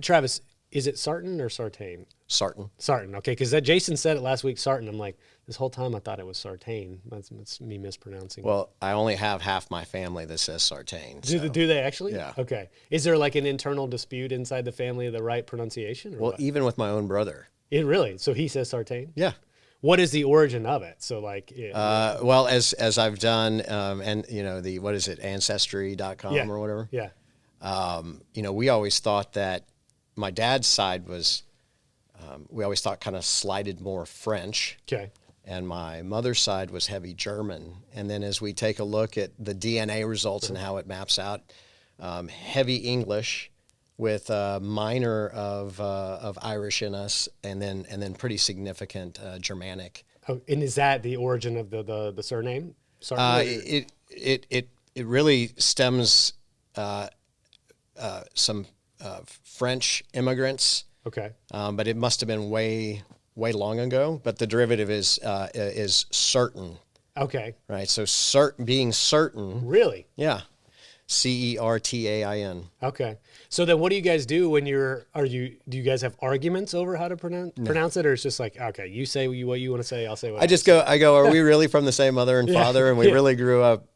Travis, is it Sartain or Sartain? Sartain. Sartain. Okay, because Jason said it last week. Sartain. I'm like, this whole time I thought it was Sartain. That's me mispronouncing. Well, I only have half my family that says Sartain. So. Do they actually? Yeah. Okay. Is there like an internal dispute inside the family of the right pronunciation? Or Well, what? even with my own brother. It really? So he says Sartain? Yeah. What is the origin of it? So like, Well, as I've done, and what is it, ancestry.com or whatever. Yeah. We always thought that my dad's side was, we always thought kind of slighted more French. Okay. And my mother's side was heavy German. And then as we take a look at the DNA results and how it maps out, heavy English with a minor of Irish in us, and then pretty significant Germanic. Oh, and is that the origin of the surname? It really stems some French immigrants. Okay. But it must have been way long ago. But the derivative is certain. Okay. Right. So being certain. Really? Yeah. Certain. Okay. So then what do you guys do when do you guys have arguments over how to pronounce it? Or it's just like, okay, you say what you want to say, I'll say what I go, are we really from the same mother and father? And we really grew up,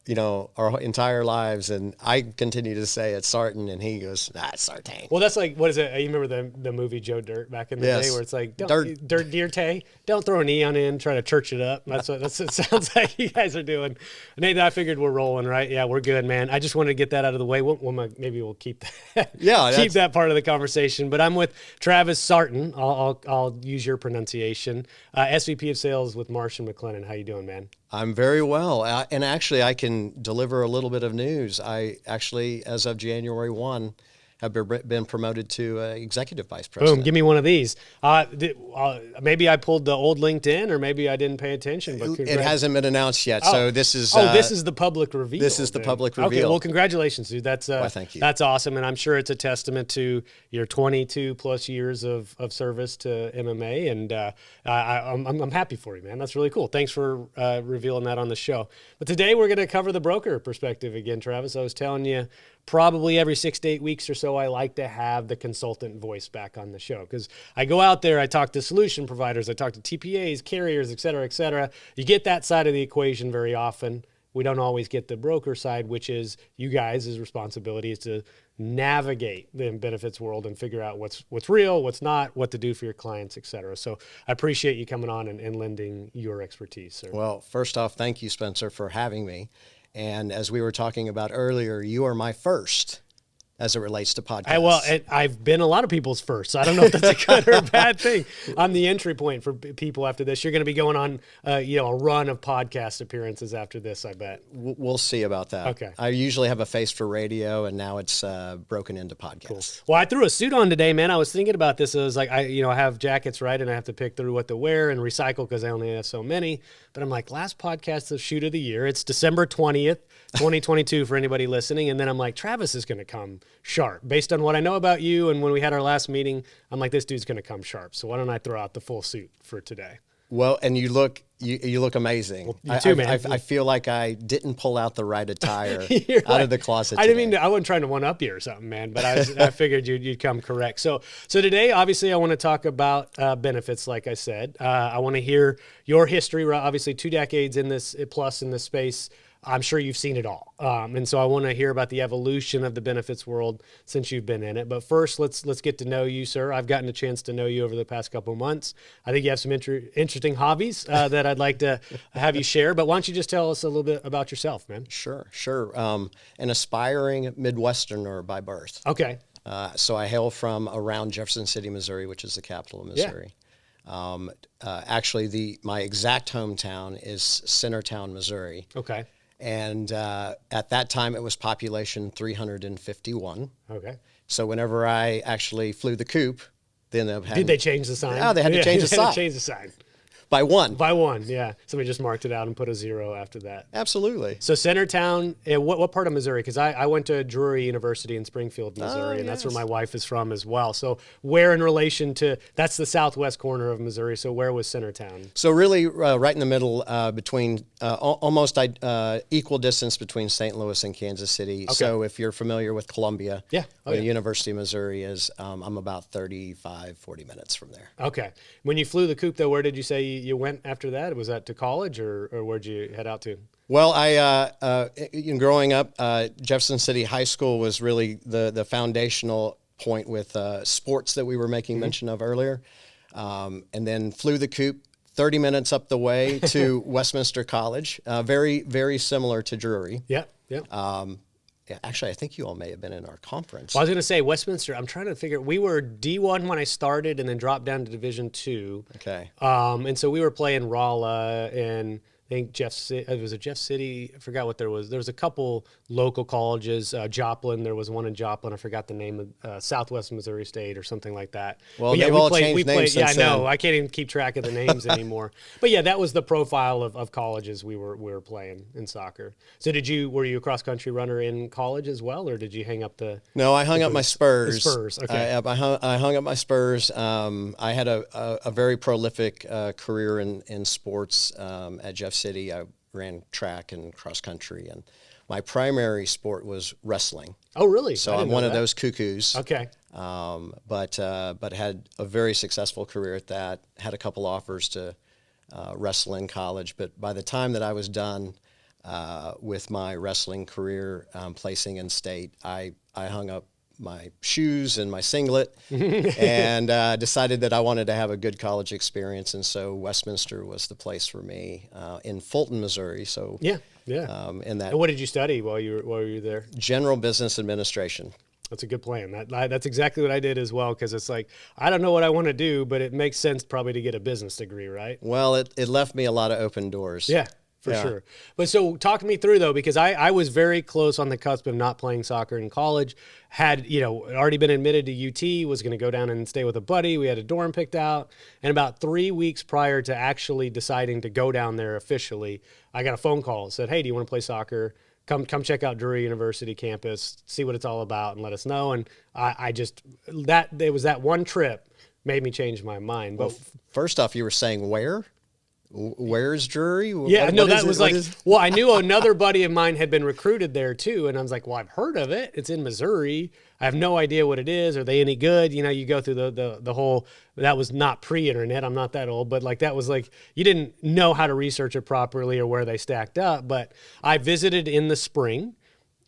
our entire lives. And I continue to say it's Sartain, and he goes, nah, it's Sartain. Well, that's like, what is it? You remember the movie Joe Dirt back in the day where it's like, Dirt Dirte, don't throw an E on in, try to church it up. That's what it sounds like you guys are doing. Nathan, I figured we're rolling, right? Yeah, we're good, man. I just wanted to get that out of the way. Maybe we'll keep that. Keep that part of the conversation. But I'm with Travis Sartain. I'll use your pronunciation. SVP of Sales with Marsh McLennan. How you doing, man? I'm very well. And actually, I can deliver a little bit of news. I actually, as of January 1, have been promoted to executive vice president. Boom, give me one of these. Maybe I pulled the old LinkedIn, or maybe I didn't pay attention. But it hasn't been announced yet, so this is... this is the public reveal. This is the public reveal. Okay, well, congratulations, dude. That's thank you. That's awesome, and I'm sure it's a testament to your 22-plus years of service to MMA, and I'm happy for you, man. That's really cool. Thanks for revealing that on the show. But today we're going to cover the broker perspective again, Travis. I was telling you, probably every 6 to 8 weeks or so, I like to have the consultant voice back on the show, because I go out there, I talk to solution providers, I talk to TPAs, carriers, et cetera, et cetera. You get that side of the equation very often. We don't always get the broker side, which is you guys' responsibility is to navigate the benefits world and figure out what's real, what's not, what to do for your clients, et cetera. So I appreciate you coming on and lending your expertise, sir. Well, first off, thank you, Spencer, for having me. And as we were talking about earlier, you are my first as it relates to podcasts. I've been a lot of people's first, so I don't know if that's a good or a bad thing. I'm the entry point for people after this. You're going to be going on, a run of podcast appearances after this, I bet. We'll see about that. Okay. I usually have a face for radio, and now it's broken into podcasts. Cool. Well, I threw a suit on today, man. I was thinking about this. I was like, I have jackets, right, and I have to pick through what to wear and recycle because I only have so many. But I'm like, last podcast, the shoot of the year. It's December 20th, 2022 for anybody listening. And then I'm like, Travis is going to come sharp. Based on what I know about you and when we had our last meeting, I'm like, this dude's going to come sharp. So why don't I throw out the full suit for today? Well, and you look amazing. Well, you too, man. I feel like I didn't pull out the right attire out of the closet I today. didn't mean I wasn't trying to one up you or something, man, but I figured you'd come correct. So today, obviously, I want to talk about benefits, like I said. I want to hear your history, obviously 2 decades in this space. I'm sure you've seen it all. And so I want to hear about the evolution of the benefits world since you've been in it. But first, let's get to know you, sir. I've gotten a chance to know you over the past couple of months. I think you have some interesting hobbies that I'd like to have you share. But why don't you just tell us a little bit about yourself, man? Sure. An aspiring Midwesterner by birth. Okay. So I hail from around Jefferson City, Missouri, which is the capital of Missouri. Yeah. Actually, my exact hometown is Centertown, Missouri. Okay. And at that time, it was population 351. Okay. So whenever I actually flew the coop, then did they change the sign? Yeah, they had to change the sign. Change the sign. By one. By one, yeah. Somebody just marked it out and put a 0 after that. Absolutely. So Centertown, what part of Missouri? Because I went to Drury University in Springfield, Missouri, and that's where my wife is from as well. So where in relation to, that's the southwest corner of Missouri, so where was Centertown? So really right in the middle between almost equal distance between St. Louis and Kansas City. Okay. So if you're familiar with Columbia, Yeah. where the University of Missouri is, I'm about 35, 40 minutes from there. Okay. When you flew the coop, though, where did you say you went after that? Was that to college, or where'd you head out to? Well, growing up, Jefferson City High School was really the foundational point with sports that we were making mention of earlier, and then flew the coop 30 minutes up the way to Westminster College, very, very similar to Drury. Yeah, yeah. Yeah, actually, I think you all may have been in our conference. Well, I was going to say Westminster. I'm trying to figure. We were D1 when I started, and then dropped down to Division II. Okay. And so we were playing Rolla and I think Jeff City. I forgot what there was. There was a couple local colleges. Joplin. There was one in Joplin. I forgot the name of Southwest Missouri State or something like that. Well, they've all changed names Yeah, I since know. then. I can't even keep track of the names anymore. But yeah, that was the profile of colleges we were playing in soccer. So were you a cross country runner in college as well, or did you hang up the? No, I hung up my spurs. The spurs. Okay. I hung up my spurs. I had a very prolific career in sports at Jeff City. I ran track and cross country, and my primary sport was wrestling. Oh, really? So I'm one of those cuckoos. Okay. But had a very successful career at that. Had a couple offers to wrestle in college, but by the time that I was done with my wrestling career, placing in state, I hung up my shoes and my singlet and decided that I wanted to have a good college experience. And so Westminster was the place for me in Fulton, Missouri. So yeah. And what did you study while you were there? General business administration. That's a good plan. That's exactly what I did as well, because it's like, I don't know what I want to do, but it makes sense probably to get a business degree, right? Well, it left me a lot of open doors. Yeah. For sure. But so talk me through, though, because I was very close on the cusp of not playing soccer in college, had, already been admitted to UT, was going to go down and stay with a buddy. We had a dorm picked out. And about 3 weeks prior to actually deciding to go down there officially, I got a phone call that said, hey, do you want to play soccer? Come check out Drury University campus, see what it's all about, and let us know. And it was that one trip made me change my mind. But first off, you were saying where? Where's Drury? Yeah, well, I knew another buddy of mine had been recruited there too, and I was like, well, I've heard of it. It's in Missouri. I have no idea what it is. Are they any good? You go through the whole, that was not pre-internet. I'm not that old, but that was you didn't know how to research it properly or where they stacked up. But I visited in the spring.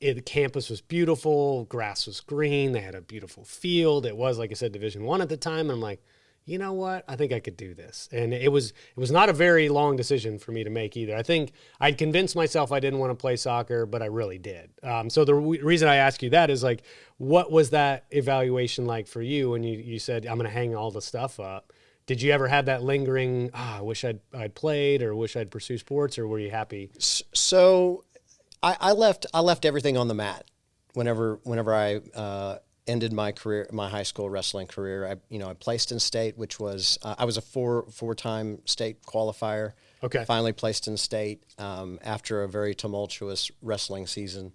The campus was beautiful. Grass was green. They had a beautiful field. It was, like I said, Division I at the time. And I'm like, you know what? I think I could do this. And it was not a very long decision for me to make either. I think I'd convinced myself I didn't want to play soccer, but I really did. So the reason I ask you that is what was that evaluation like for you when you said, I'm going to hang all the stuff up? Did you ever have that lingering, I wish I'd played, or wish I'd pursue sports, or were you happy? So I left everything on the mat whenever I ended my career, my high school wrestling career. I placed in state, which was I was a four-time state qualifier. Okay. Finally placed in state after a very tumultuous wrestling season,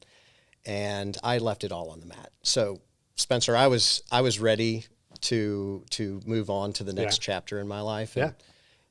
and I left it all on the mat. So Spencer, I was ready to move on to the next chapter in my life.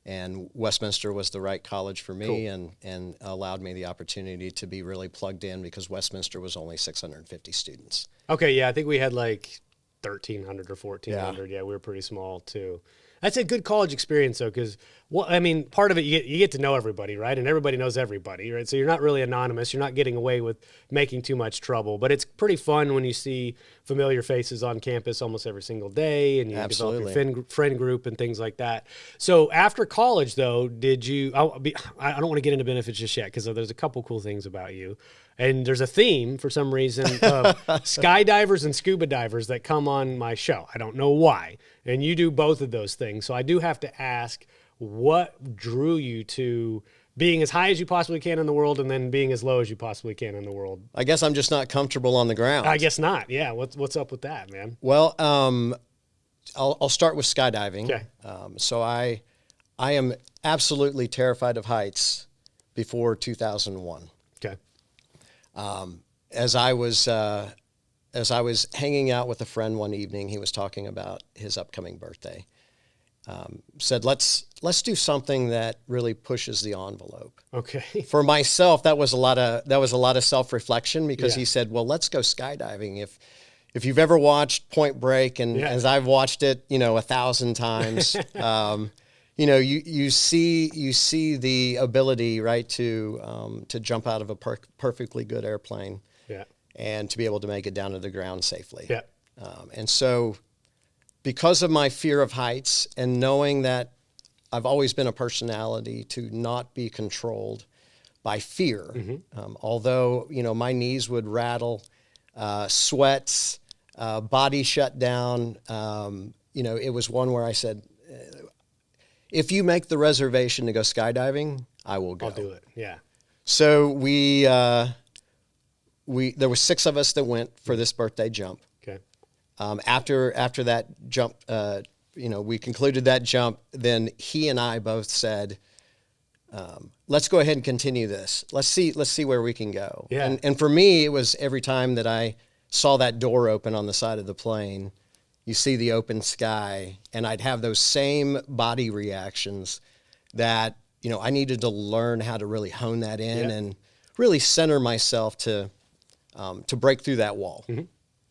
And Westminster was the right college for me. Cool. and allowed me the opportunity to be really plugged in, because Westminster was only 650 students. Okay, yeah, I think we had 1,300 or 1,400. Yeah, we were pretty small too. That's a good college experience, though, because, part of it, you get to know everybody, right? And everybody knows everybody, right? So you're not really anonymous. You're not getting away with making too much trouble. But it's pretty fun when you see familiar faces on campus almost every single day, and you develop your friend group and things like that. So after college, though, did you – I don't want to get into benefits just yet, because there's a couple cool things about you. And there's a theme, for some reason, of skydivers and scuba divers that come on my show. I don't know why. And you do both of those things. So I do have to ask, what drew you to being as high as you possibly can in the world and then being as low as you possibly can in the world? I guess I'm just not comfortable on the ground. I guess not. Yeah. What's up with that, man? Well, I'll start with skydiving. Okay. So I I am absolutely terrified of heights before 2001. Okay. As I was hanging out with a friend one evening, he was talking about his upcoming birthday. Said, let's do something that really pushes the envelope. Okay. For myself, that was a lot of self-reflection, because Yeah. he said, well, let's go skydiving. If you've ever watched Point Break, and as I've watched it, 1,000 times, you see the ability, right, to jump out of a perfectly good airplane, Yeah. and to be able to make it down to the ground safely. Yeah. And so, because of my fear of heights, and knowing that I've always been a personality to not be controlled by fear, although my knees would rattle, sweats, body shut down. It was one where I said, if you make the reservation to go skydiving, I will go. I'll do it. Yeah. So there were 6 of us that went for this birthday jump. Okay. After that jump, we concluded that jump. Then he and I both said, let's go ahead and continue this. Let's see where we can go. Yeah. And for me, it was every time that I saw that door open on the side of the plane, you see the open sky, and I'd have those same body reactions that, I needed to learn how to really hone that in and really center myself to break through that wall.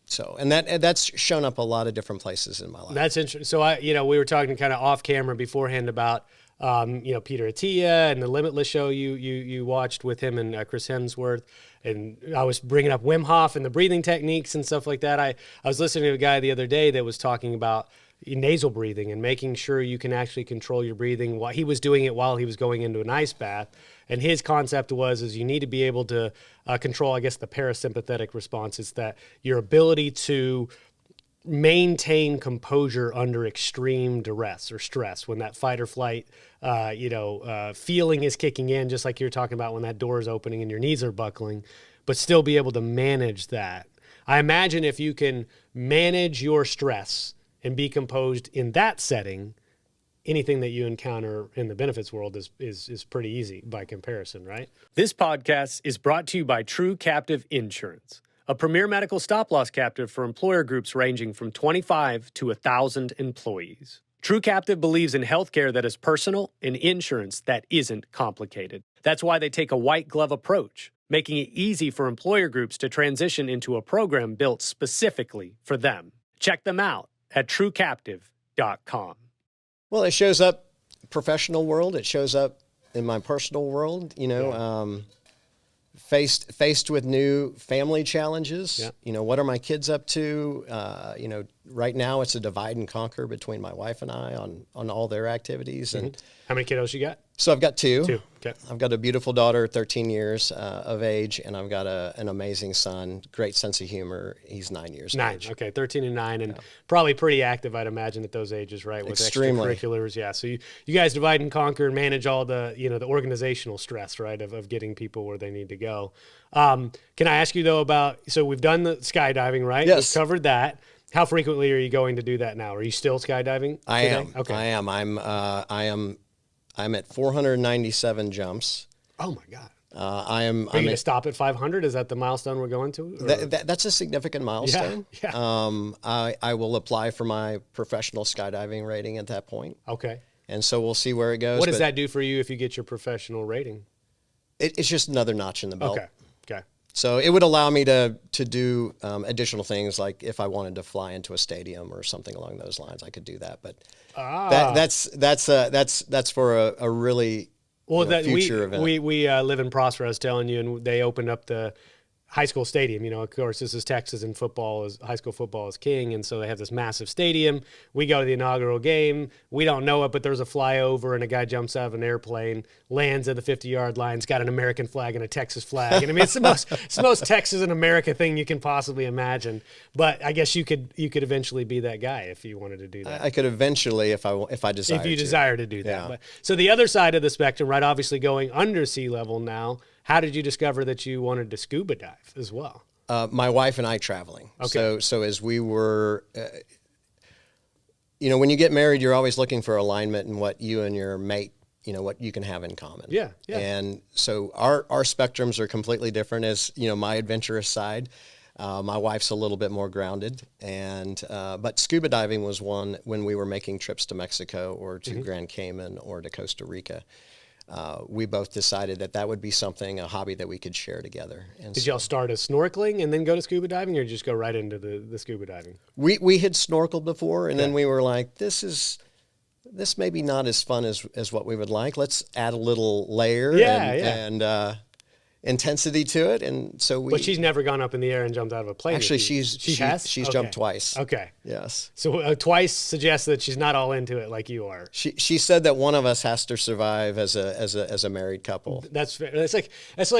So, and that's shown up a lot of different places in my life. That's interesting. So we were talking kind of off camera beforehand about, Peter Attia and the Limitless show you watched with him and Chris Hemsworth. And I was bringing up Wim Hof and the breathing techniques and stuff like that. I was listening to a guy the other day that was talking about nasal breathing and making sure you can actually control your breathing. He was doing it while he was going into an ice bath. And his concept is you need to be able to control, I guess, the parasympathetic response. It's that your ability to maintain composure under extreme duress or stress, when that fight or flight, feeling is kicking in, just like you're talking about when that door is opening and your knees are buckling, but still be able to manage that. I imagine if you can manage your stress and be composed in that setting, anything that you encounter in the benefits world is pretty easy by comparison, right? This podcast is brought to you by True Captive Insurance, a premier medical stop-loss captive for employer groups ranging from 25 to 1,000 employees. True Captive believes in healthcare that is personal and insurance that isn't complicated. That's why they take a white glove approach, making it easy for employer groups to transition into a program built specifically for them. Check them out at truecaptive.com. Well, it shows up professional world. It shows up in my personal world, faced with new family challenges. Yeah. What are my kids up to? Right now it's a divide and conquer between my wife and I on all their activities. And How many kiddos you got? so I've got 2. 2. Okay. I've got a beautiful daughter, 13 years of age, and I've got an amazing son, great sense of humor. He's 9 years of 9. age. Okay, 13 and 9, and probably pretty active, I'd imagine, at those ages, right? With Extremely. extracurriculars, yeah. So you guys divide and conquer and manage all the the organizational stress, right, of getting people where they need to go. Can I ask you though about? So we've done the skydiving, right? Yes. We've covered that. How frequently are you going to do that now? Are you still skydiving? I today? am. Okay. I am. I'm at 497 jumps. Oh my God. Are you going to stop at 500? Is that the milestone we're going to? That's a significant milestone. Yeah. I will apply for my professional skydiving rating at that point. Okay. And so we'll see where it goes. What does that do for you if you get your professional rating? It's just another notch in the belt. Okay. So it would allow me to do additional things, like if I wanted to fly into a stadium or something along those lines, I could do that. But that's for a really future event. We live in Prosper, I was telling you, and they opened up the high school stadium. Of course, this is Texas, and high school football is king, and so they have this massive stadium. We go to the inaugural game. We don't know it, but there's a flyover, and a guy jumps out of an airplane, lands at the 50-yard line. It's got an American flag and a Texas flag, and I mean it's the most Texas and America thing you can possibly imagine. But I guess you could eventually be that guy if you wanted to do that. I could eventually if I desire. If you desire to do that. Yeah. But, so the other side of the spectrum, right? Obviously going under sea level now. How did you discover that you wanted to scuba dive as well? My wife and I traveling. Okay. So as we were, when you get married, you're always looking for alignment in what you and your mate, what you can have in common. Yeah. And so our spectrums are completely different. As my adventurous side, my wife's a little bit more grounded, but scuba diving was one when we were making trips to Mexico or to Grand Cayman or to Costa Rica. We both decided that would be a hobby that we could share together. And did y'all start as snorkeling and then go to scuba diving, or just go right into the scuba diving? We had snorkeled before, and then we were like, this may be not as fun as what we would like. Let's add a little layer and intensity to it. And so But she's never gone up in the air and jumped out of a plane. Actually, she's jumped twice. Okay. Yes. So twice suggests that she's not all into it like you are. She said that one of us has to survive as a married couple. That's fair. It's like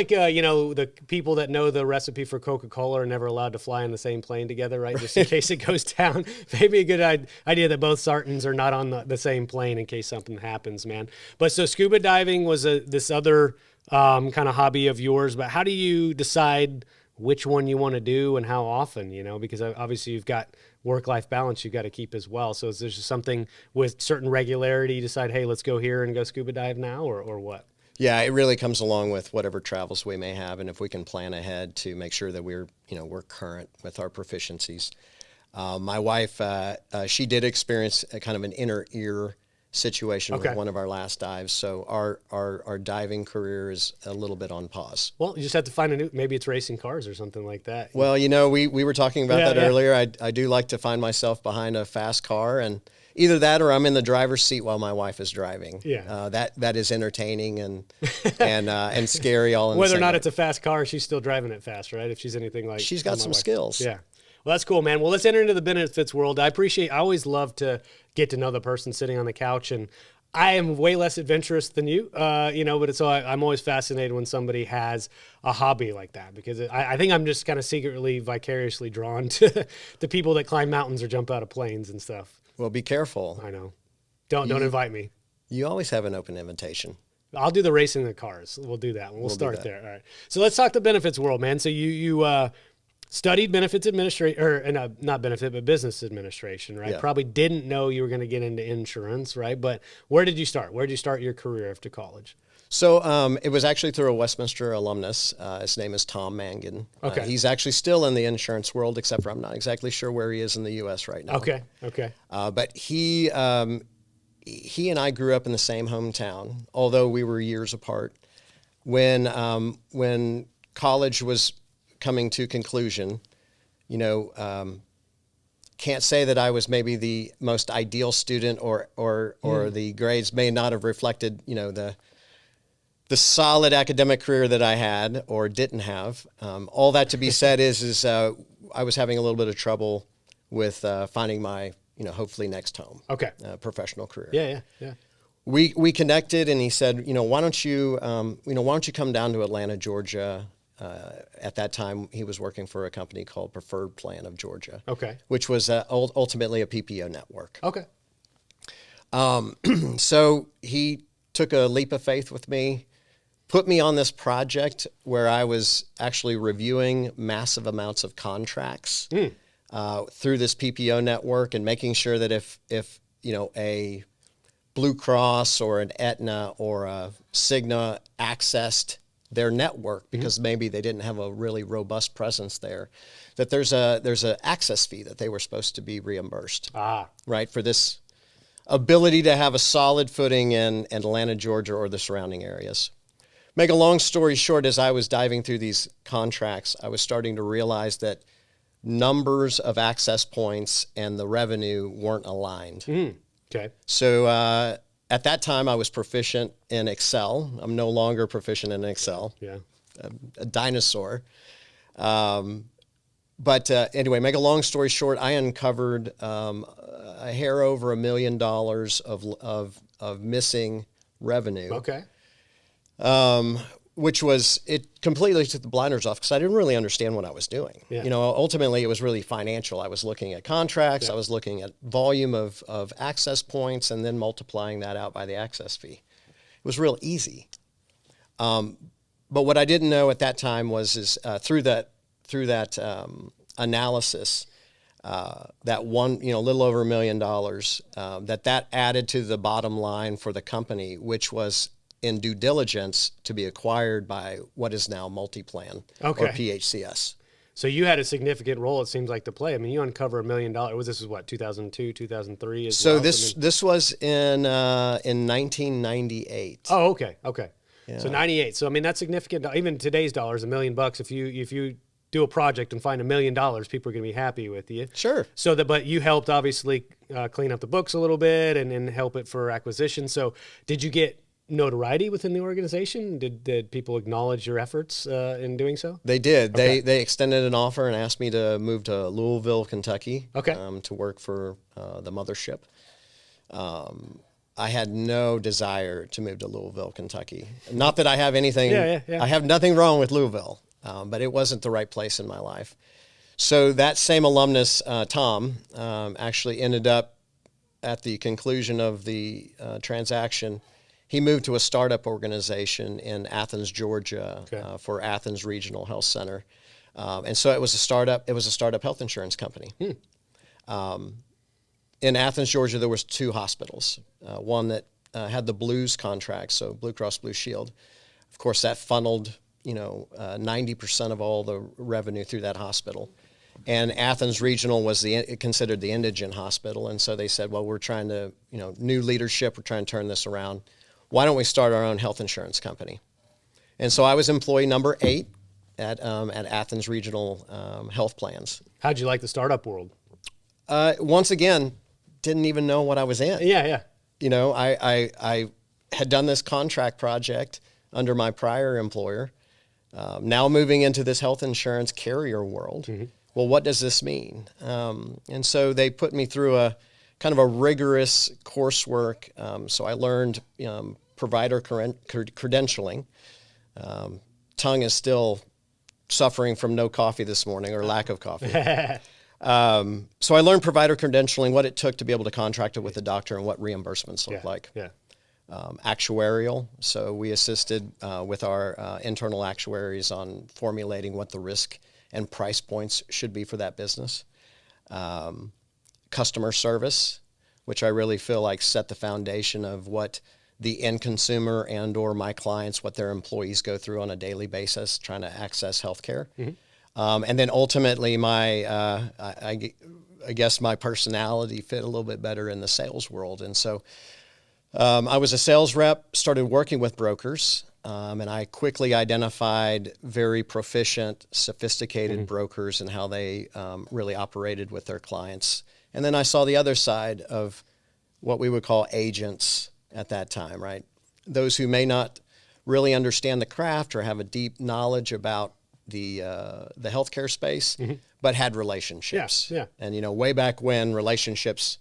the people that know the recipe for Coca-Cola are never allowed to fly in the same plane together, right? Just in case it goes down. Maybe a good idea that both Sartains are not on the same plane in case something happens, man. But so scuba diving was this other kind of hobby of yours, but how do you decide which one you want to do and how often, because obviously you've got work-life balance you've got to keep as well. So is there just something with certain regularity you decide, hey, let's go here and go scuba dive now, or what? Yeah, it really comes along with whatever travels we may have, and if we can plan ahead to make sure that we're current with our proficiencies. My wife, she did experience a kind of an inner ear situation with one of our last dives. So our diving career is a little bit on pause. Well, you just have to find maybe it's racing cars or something like that. Well, we were talking about that earlier. I do like to find myself behind a fast car, and either that or I'm in the driver's seat while my wife is driving. Yeah. That is entertaining and scary all in the same Whether or not way. it's a fast car, she's still driving it fast, right? If she's anything like She's got some skills. Yeah. Well, that's cool, man. Well, let's enter into the benefits world. I always love to get to know the person sitting on the couch, and I am way less adventurous than you, but so I'm always fascinated when somebody has a hobby like that, because I think I'm just kind of secretly, vicariously drawn to the people that climb mountains or jump out of planes and stuff. Well, be careful. I know. Don't invite me. You always have an open invitation. I'll do the racing the cars. We'll do that. We'll start there. All right. So let's talk the benefits world, man. So you studied benefits administration, or not benefit, but business administration, right? Yeah. Probably didn't know you were going to get into insurance, right? But where did you start? Where did you start your career after college? So it was actually through a Westminster alumnus. His name is Tom Mangan. Okay. He's actually still in the insurance world, except for I'm not exactly sure where he is in the U.S. right now. Okay. But he and I grew up in the same hometown, although we were years apart. When college was coming to conclusion, can't say that I was maybe the most ideal student, or the grades may not have reflected, the solid academic career that I had or didn't have. All that to be said is I was having a little bit of trouble with finding my, hopefully next home. Okay. Professional career. Yeah. We connected, and he said, why don't you come down to Atlanta, Georgia? At that time, he was working for a company called Preferred Plan of Georgia. Okay. Which was ultimately a PPO network. Okay. So he took a leap of faith with me, put me on this project where I was actually reviewing massive amounts of contracts through this PPO network, and making sure that if a Blue Cross or an Aetna or a Cigna accessed their network because maybe they didn't have a really robust presence there, that there's a access fee that they were supposed to be reimbursed. Right, for this ability to have a solid footing in Atlanta, Georgia, or the surrounding areas. Make a long story short, as I was diving through these contracts, I was starting to realize that numbers of access points and the revenue weren't aligned. Okay. So at that time, I was proficient in Excel. I'm no longer proficient in Excel. Yeah. A dinosaur. But anyway, make a long story short, I uncovered a hair over $1 million of missing revenue. Okay. Which was, it completely took the blinders off because I didn't really understand what I was doing. Yeah. Ultimately it was really financial. I was looking at contracts, I was looking at volume of access points, and then multiplying that out by the access fee. It was real easy. But what I didn't know at that time was through that analysis, that one, a little over $1 million, that added to the bottom line for the company, which was in due diligence to be acquired by what is now Multiplan or PHCS. So you had a significant role, it seems like, to play. I mean, you uncover $1 million. This is what, 2002, 2003? So this was in 1998. Oh, okay. Yeah. So 98. So I mean, that's significant. Even today's dollars, $1 million. If you do a project and find $1 million, people are going to be happy with you. Sure. But you helped obviously clean up the books a little bit and help it for acquisition. So did you get notoriety within the organization? Did people acknowledge your efforts in doing so? They did. Okay. They extended an offer and asked me to move to Louisville, Kentucky, to work for the mothership. I had no desire to move to Louisville, Kentucky. Not that I have anything. I have nothing wrong with Louisville, but it wasn't the right place in my life. So that same alumnus, Tom, actually ended up at the conclusion of the transaction. He moved to a startup organization in Athens, Georgia, for Athens Regional Health Center. And so it was a startup health insurance company. In Athens, Georgia, there was 2 hospitals. One that had the Blues contract, so Blue Cross Blue Shield. Of course, that funneled, 90% of all the revenue through that hospital. And Athens Regional was considered the indigent hospital. And so they said, well, we're trying to, new leadership, we're trying to turn this around. Why don't we start our own health insurance company? And so I was employee number 8 at Athens Regional Health Plans. How'd you like the startup world? Once again, didn't even know what I was in. Yeah. I had done this contract project under my prior employer. Now moving into this health insurance carrier world. Mm-hmm. Well, what does this mean? And so they put me through a kind of a rigorous coursework. So I learned provider credentialing. Tongue is still suffering from no coffee this morning or lack of coffee. So I learned provider credentialing, what it took to be able to contract it with a doctor and what reimbursements look like. Actuarial. So we assisted with our internal actuaries on formulating what the risk and price points should be for that business. Customer service, which I really feel like set the foundation of what the end consumer and or my clients, what their employees go through on a daily basis trying to access healthcare. Mm-hmm. And then ultimately I guess my personality fit a little bit better in the sales world. And so I was a sales rep, started working with brokers, and I quickly identified very proficient, sophisticated brokers and how they really operated with their clients. And then I saw the other side of what we would call agents at that time, right? Those who may not really understand the craft or have a deep knowledge about the healthcare space, but had relationships. And, way back when relationships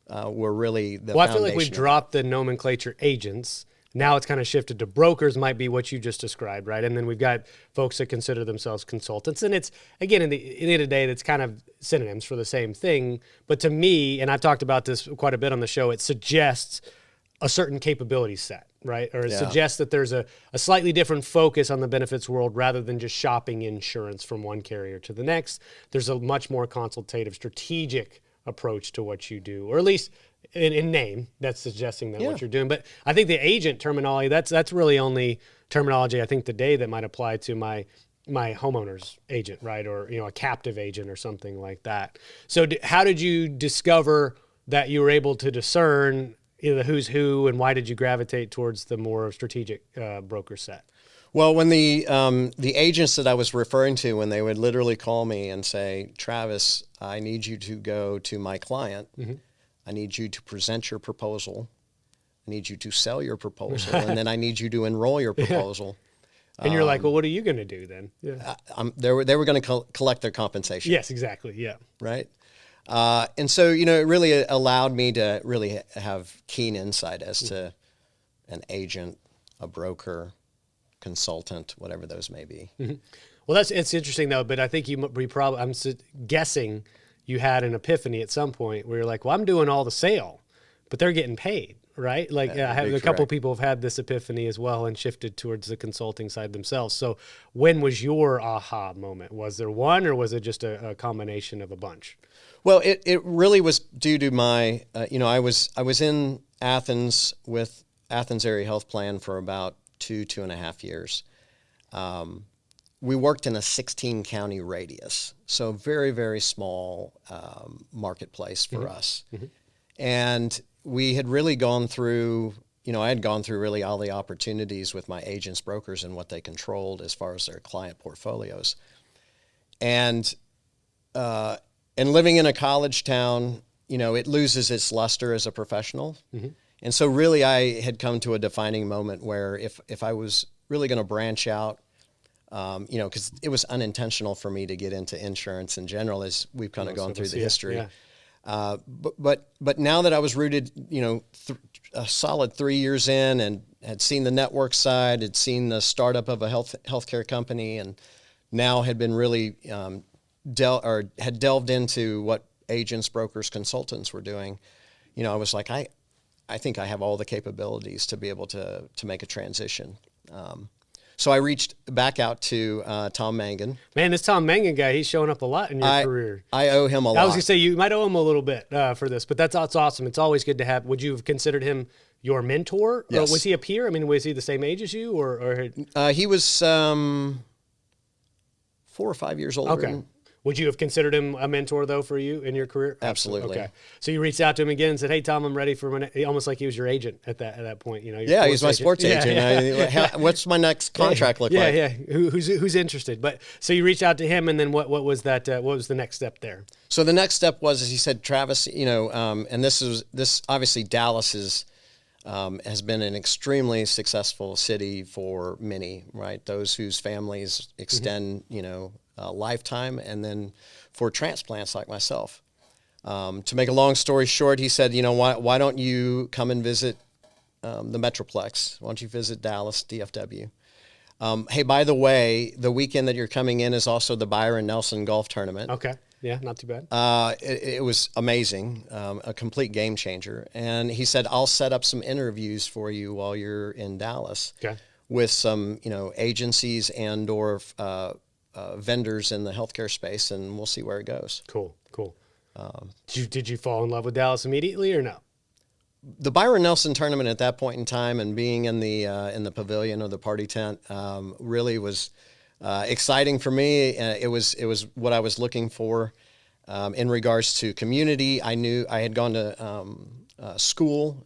were really the foundation. Well, I feel like we've dropped the nomenclature agents. Now it's kind of shifted to brokers, might be what you just described, right? And then we've got folks that consider themselves consultants. And it's, again, in the end of the day, that's kind of synonyms for the same thing. But to me, and I've talked about this quite a bit on the show, it suggests a certain capability set, right? Or it suggests that there's a slightly different focus on the benefits world rather than just shopping insurance from one carrier to the next. There's a much more consultative, strategic approach to what you do, or at least in name, that's suggesting that what you're doing. But I think the agent terminology, that's really only terminology I think today that might apply to my homeowner's agent, right? Or, a captive agent or something like that. So how did you discover that you were able to discern the who's who, and why did you gravitate towards the more strategic broker set? Well, when the agents that I was referring to, when they would literally call me and say, Travis, I need you to go to my client. I need you to present your proposal. I need you to sell your proposal. And then I need you to enroll your proposal. And you're like, well, what are you going to do then? They were going to collect their compensation. Yes, exactly. Yeah. Right. And so, it really allowed me to really have keen insight as to an agent, a broker, consultant, whatever those may be. Well, it's interesting though, but I think I'm guessing you had an epiphany at some point where you're like, well, I'm doing all the sale, but they're getting paid, right? Like a couple of people have had this epiphany as well and shifted towards the consulting side themselves. So when was your aha moment? Was there one, or was it just a combination of a bunch? Well, it really was due to my, I was in Athens with Athens Area Health Plan for about 2.5 years. We worked in a 16 county radius, so very, very small marketplace for us. Mm-hmm. And we had really gone through, I had gone through really all the opportunities with my agents, brokers, and what they controlled as far as their client portfolios. And living in a college town, it loses its luster as a professional. Mm-hmm. And so really I had come to a defining moment where if I was really going to branch out, because it was unintentional for me to get into insurance in general, as we've kind of gone through the history. Yeah. But now that I was rooted, a solid 3 years in, and had seen the network side, had seen the startup of a healthcare company, and now had been really had delved into what agents, brokers, consultants were doing. I was like, I think I have all the capabilities to be able to make a transition. So I reached back out to Tom Mangan. Man, this Tom Mangan guy, he's showing up a lot in your career. I owe him a lot. I was going to say, you might owe him a little bit for this, but that's awesome. It's always good to have. Would you have considered him your mentor? Yes. Or was he a peer? I mean, was he the same age as you? Or he was 4 or 5 years older. Okay. Would you have considered him a mentor, though, for you in your career? Absolutely. Okay. So you reached out to him again and said, "Hey, Tom, I'm ready for almost like he was your agent at that point." Yeah, he's my sports agent. Yeah. What's my next contract look like? Yeah. Who's interested? But so you reached out to him, and then what was that? What was the next step there? So the next step was, as he said, Travis, and this obviously Dallas has been an extremely successful city for many, right? Those whose families extend, a lifetime, and then for transplants like myself. To make a long story short, he said, why don't you come and visit the Metroplex? Why don't you visit Dallas, DFW? Hey, by the way, the weekend that you're coming in is also the Byron Nelson Golf Tournament. Okay. Yeah, not too bad. It was amazing, a complete game changer. And he said, I'll set up some interviews for you while you're in Dallas with some, agencies and or vendors in the healthcare space, and we'll see where it goes. Cool. Did you fall in love with Dallas immediately or no? The Byron Nelson tournament at that point in time, and being in the pavilion or the party tent, really was exciting for me. It was what I was looking for in regards to community. I knew I had gone to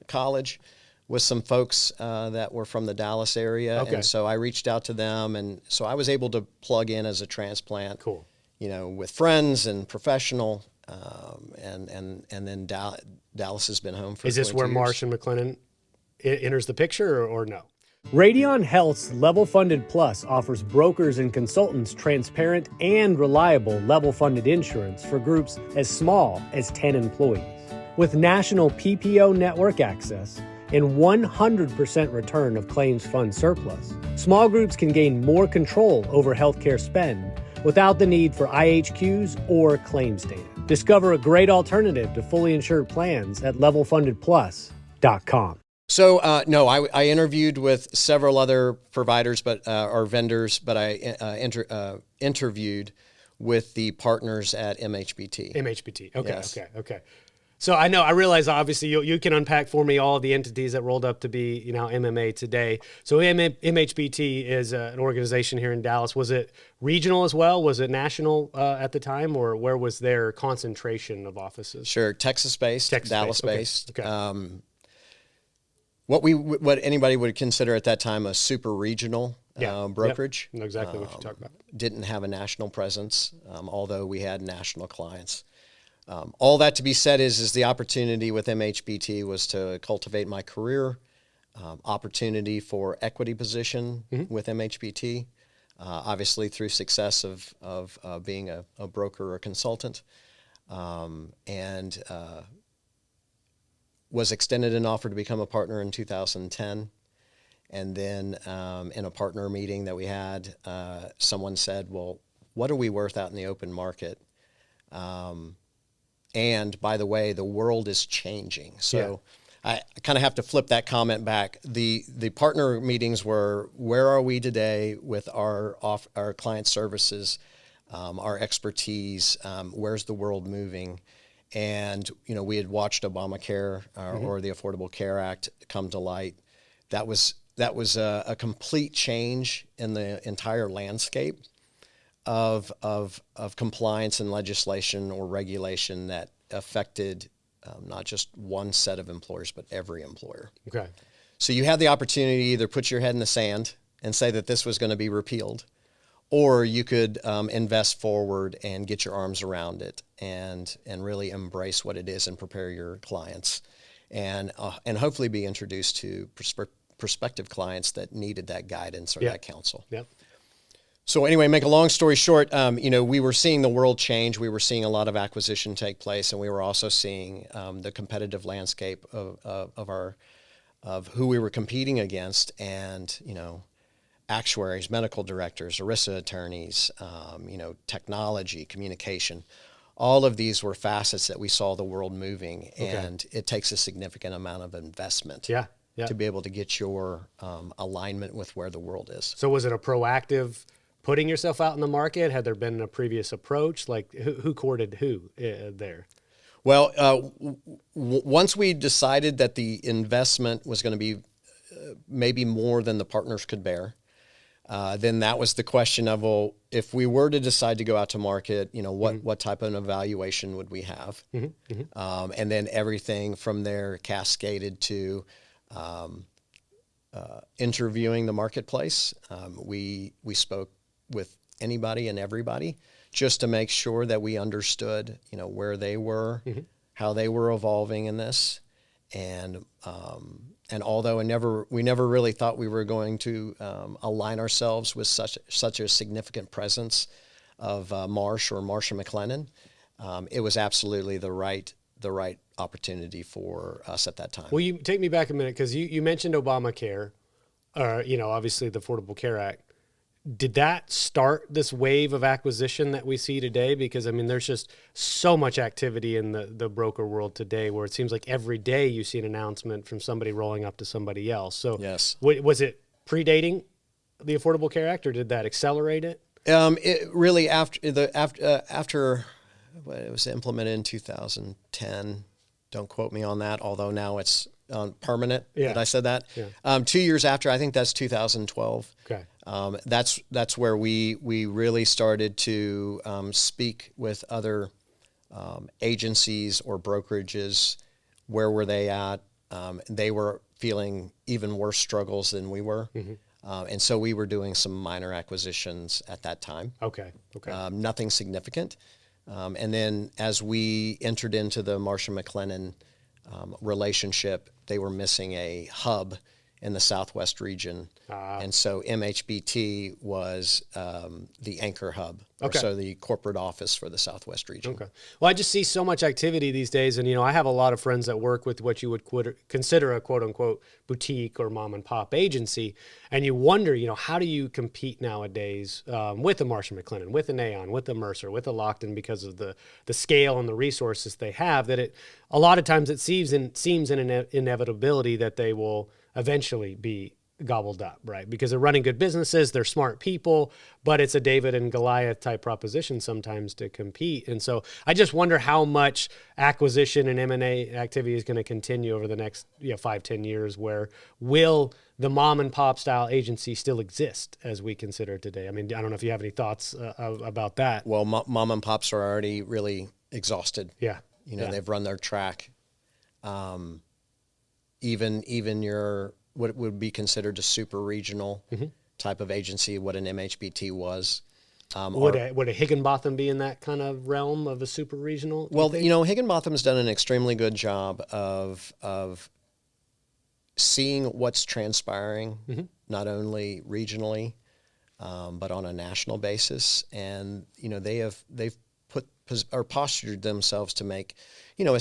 college with some folks that were from the Dallas area, and so I reached out to them, and so I was able to plug in as a transplant. Cool. With friends and professional, and then Dallas has been home for. Is this where years. Marsh McLennan enters the picture, or no? Radion Health's Level Funded Plus offers brokers and consultants transparent and reliable level funded insurance for groups as small as 10 employees. With national PPO network access and 100% return of claims fund surplus, small groups can gain more control over healthcare spend without the need for IHQs or claims data. Discover a great alternative to fully insured plans at levelfundedplus.com. So, no, I interviewed with several other providers, or vendors, but I interviewed with the partners at MHBT. MHBT. Okay, yes. Okay. So I realize obviously you can unpack for me all of the entities that rolled up to be MMA today. So MHBT is an organization here in Dallas. Was it regional as well? Was it national at the time, or where was their concentration of offices? Sure, Texas-based, Dallas-based. Okay. What anybody would consider at that time a super regional brokerage. Yep. Know exactly what you're talking about. Didn't have a national presence, although we had national clients. All that to be said is the opportunity with MHBT was to cultivate my career, opportunity for equity position with MHBT, obviously through success of being a broker or consultant, and was extended an offer to become a partner in 2010. And then in a partner meeting that we had, someone said, well, what are we worth out in the open market? And by the way, the world is changing. So I kind of have to flip that comment back. The partner meetings were, where are we today with our client services, our expertise, where's the world moving? And, we had watched Obamacare or the Affordable Care Act come to light. That was a complete change in the entire landscape of compliance and legislation or regulation that affected not just one set of employers, but every employer. Okay. So you had the opportunity to either put your head in the sand and say that this was going to be repealed, or you could invest forward and get your arms around it and really embrace what it is and prepare your clients and hopefully be introduced to prospective clients that needed that guidance or that counsel. Yep. So anyway, make a long story short, we were seeing the world change. We were seeing a lot of acquisition take place, and we were also seeing the competitive landscape of who we were competing against, and actuaries, medical directors, ERISA attorneys, technology, communication. All of these were facets that we saw the world moving, and it takes a significant amount of investment. Yeah. To be able to get your alignment with where the world is. So was it a proactive putting yourself out in the market? Had there been a previous approach? Like who courted who there? Well, once we decided that the investment was going to be maybe more than the partners could bear, then that was the question of, well, if we were to decide to go out to market, what type of an evaluation would we have? And then everything from there cascaded to interviewing the marketplace. We spoke with anybody and everybody just to make sure that we understood, where they were, how they were evolving in this. And although we never really thought we were going to align ourselves with such a significant presence of Marsh or Marsh McLennan, it was absolutely the right opportunity for us at that time. Well, you take me back a minute, because you mentioned Obamacare, obviously the Affordable Care Act. Did that start this wave of acquisition that we see today? Because there's just so much activity in the broker world today, where it seems like every day you see an announcement from somebody rolling up to somebody else. So yes, was it predating the Affordable Care Act, or did that accelerate it? It really after well, it was implemented in 2010. Don't quote me on that, although now it's permanent. Yeah. Did I said that? Yeah. 2 years after, I think that's 2012. Okay. That's where we really started to speak with other agencies or brokerages. Where were they at? They were feeling even worse struggles than we were. And so we were doing some minor acquisitions at that time. Okay. Nothing significant. And then as we entered into the Marsh McLennan relationship, they were missing a hub in the Southwest region. And so MHBT was the anchor hub, so the corporate office for the Southwest region. Okay. Well, I just see so much activity these days. And, I have a lot of friends that work with what you would consider a quote unquote boutique or mom and pop agency. And you wonder, how do you compete nowadays with a Marsh McLennan, with an Aon, with a Mercer, with a Lockton, because of the scale and the resources they have, that a lot of times it seems an inevitability that they will eventually be gobbled up, right? Because they're running good businesses, they're smart people, but it's a David and Goliath type proposition sometimes to compete. And so I just wonder how much acquisition and M&A activity is going to continue over the next 5-10 years, where will the mom and pop style agency still exist as we consider it today? I don't know if you have any thoughts about that. Well, mom and pops are already really exhausted. Yeah. They've run their track. Even your what would be considered a super regional type of agency, what an MHBT was. Would a Higginbotham be in that kind of realm of a super regional? Well, Higginbotham's done an extremely good job of seeing what's transpiring, not only regionally, but on a national basis. And they've postured themselves to make a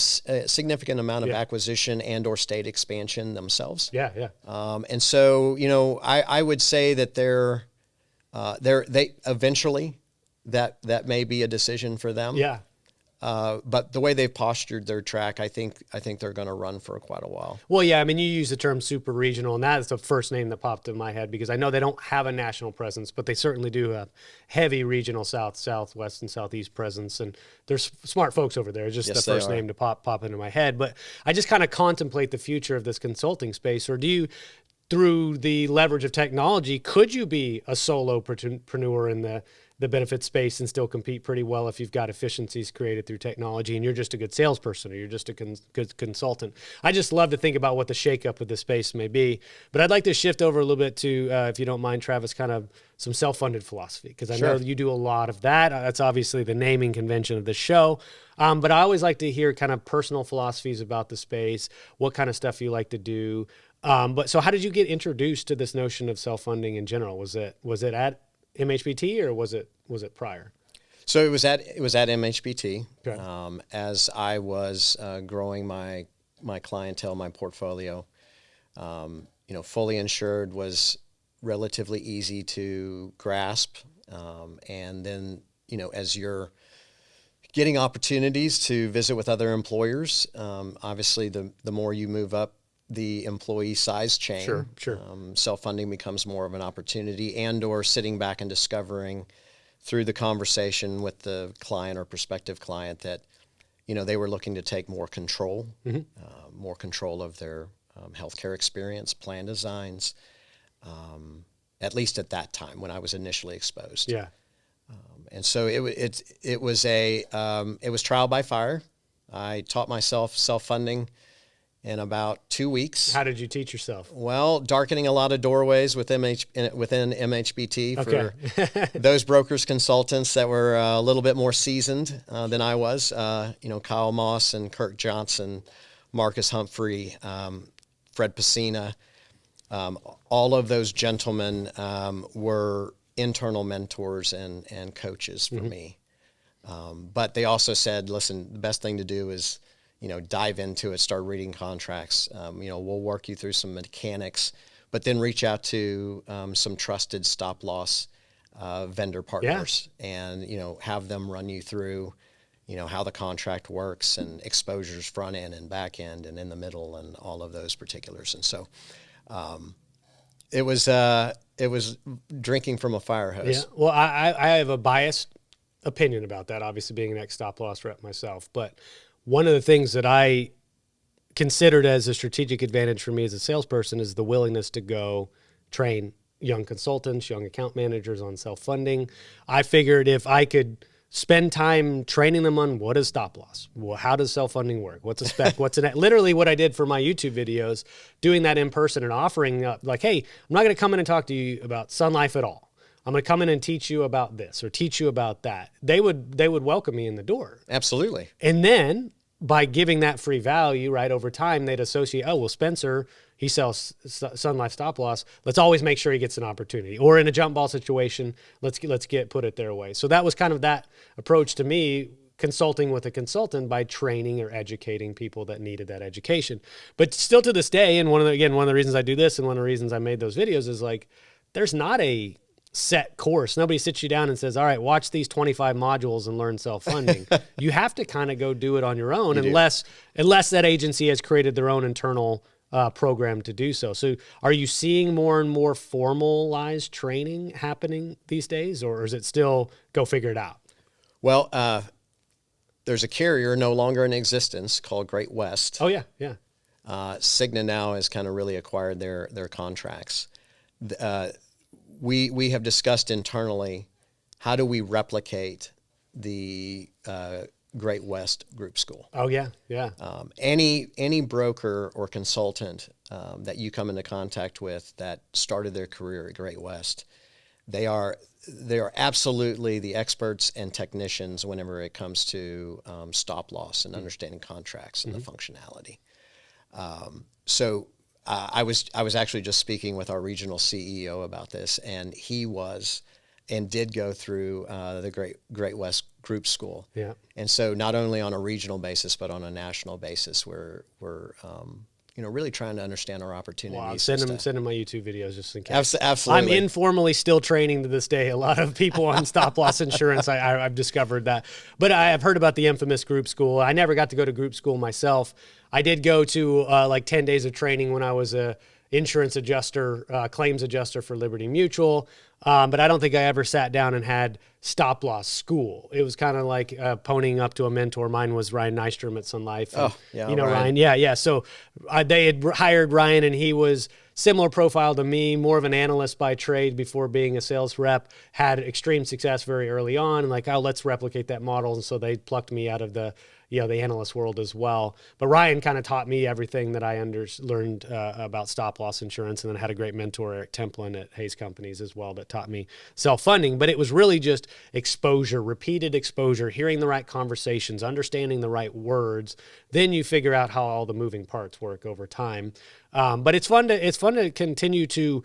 significant amount of acquisition and or state expansion themselves. Yeah. And so I would say that they eventually that may be a decision for them. Yeah. But the way they've postured their track, I think they're going to run for quite a while. Well, yeah, I mean, you use the term super regional, and that is the first name that popped in my head because I know they don't have a national presence, but they certainly do have heavy regional south, southwest, and southeast presence. And there's smart folks over there. Just Yes, the first name to pop into my head. But I just kind of contemplate the future of this consulting space. Or do you, through the leverage of technology, could you be a solopreneur in the benefit space and still compete pretty well if you've got efficiencies created through technology and you're just a good salesperson or you're just a good consultant? I just love to think about what the shakeup of the space may be. But I'd like to shift over a little bit to, if you don't mind, Travis, kind of some self-funded philosophy, because I know you do a lot of that. That's obviously the naming convention of the show. But I always like to hear kind of personal philosophies about the space, what kind of stuff you like to do. But so how did you get introduced to this notion of self-funding in general? Was it at MHBT or was it prior? So it was at MHBT. Okay. As I was growing my clientele, my portfolio. Fully insured was relatively easy to grasp, and then as you're getting opportunities to visit with other employers, obviously the more you move up the employee size chain, sure. Self-funding becomes more of an opportunity, and or sitting back and discovering through the conversation with the client or prospective client that, they were looking to take more control, more control of their healthcare experience, plan designs, at least at that time when I was initially exposed. Yeah. And so it was trial by fire. I taught myself self-funding in about 2 weeks. How did you teach yourself? Well, darkening a lot of doorways within MHBT Okay. for those brokers, consultants that were a little bit more seasoned than I was. Kyle Moss and Kirk Johnson, Marcus Humphrey, Fred Pacina. All of those gentlemen were internal mentors and coaches for me. But they also said, listen, the best thing to do is dive into it, start reading contracts. We'll work you through some mechanics, but then reach out to some trusted stop loss vendor partners and, have them run you through, how the contract works and exposures front end and back end and in the middle and all of those particulars. And so it was drinking from a fire hose. Yeah. Well, I have a biased opinion about that, obviously being an ex-stop loss rep myself, but one of the things that I considered as a strategic advantage for me as a salesperson is the willingness to go train young consultants, young account managers on self-funding. I figured if I could spend time training them on what is stop loss, well, how does self-funding work, what's a spec, literally what I did for my YouTube videos, doing that in person and offering up like, hey, I'm not going to come in and talk to you about Sun Life at all. I'm going to come in and teach you about this or teach you about that. They would welcome me in the door. Absolutely. And then by giving that free value, right, over time, they'd associate, oh, well, Spencer, he sells Sun Life stop loss. Let's always make sure he gets an opportunity. Or in a jump ball situation, let's put it their way. So that was kind of that approach to me, consulting with a consultant by training or educating people that needed that education. But still to this day, and one of the reasons I do this and one of the reasons I made those videos is like, there's not a set course. Nobody sits you down and says, all right, watch these 25 modules and learn self-funding. You have to kind of go do it on your own unless that agency has created their own internal program to do so. So are you seeing more and more formalized training happening these days, or is it still go figure it out? Well, there's a carrier no longer in existence called Great West. Oh, yeah, yeah. Cigna now has kind of really acquired their contracts. We have discussed internally, how do we replicate the Great West Group School? Oh, yeah, yeah. Any broker or consultant that you come into contact with that started their career at Great West, they are absolutely the experts and technicians whenever it comes to stop loss and understanding contracts and the functionality. So I was actually just speaking with our regional CEO about this, and he did go through the Great West Group School. Yeah. And so not only on a regional basis, but on a national basis, we're really trying to understand our opportunities. Wow, send them my YouTube videos just in case. Absolutely. I'm informally still training to this day. A lot of people on stop loss insurance, I've discovered that. But I have heard about the infamous group school. I never got to go to group school myself. I did go to like 10 days of training when I was a insurance adjuster, claims adjuster for Liberty Mutual. But I don't think I ever sat down and had stop loss school. It was kind of like ponying up to a mentor. Mine was Ryan Nystrom at Sun Life. And, Ryan. Yeah. So they had hired Ryan, and he was similar profile to me, more of an analyst by trade before being a sales rep, had extreme success very early on, and like, let's replicate that model. And so they plucked me out of the analyst world as well. But Ryan kind of taught me everything that I learned about stop loss insurance, and then had a great mentor, Eric Templin at Hayes Companies as well, that taught me self-funding. But it was really just exposure, repeated exposure, hearing the right conversations, understanding the right words. Then you figure out how all the moving parts work over time. But it's fun to continue to,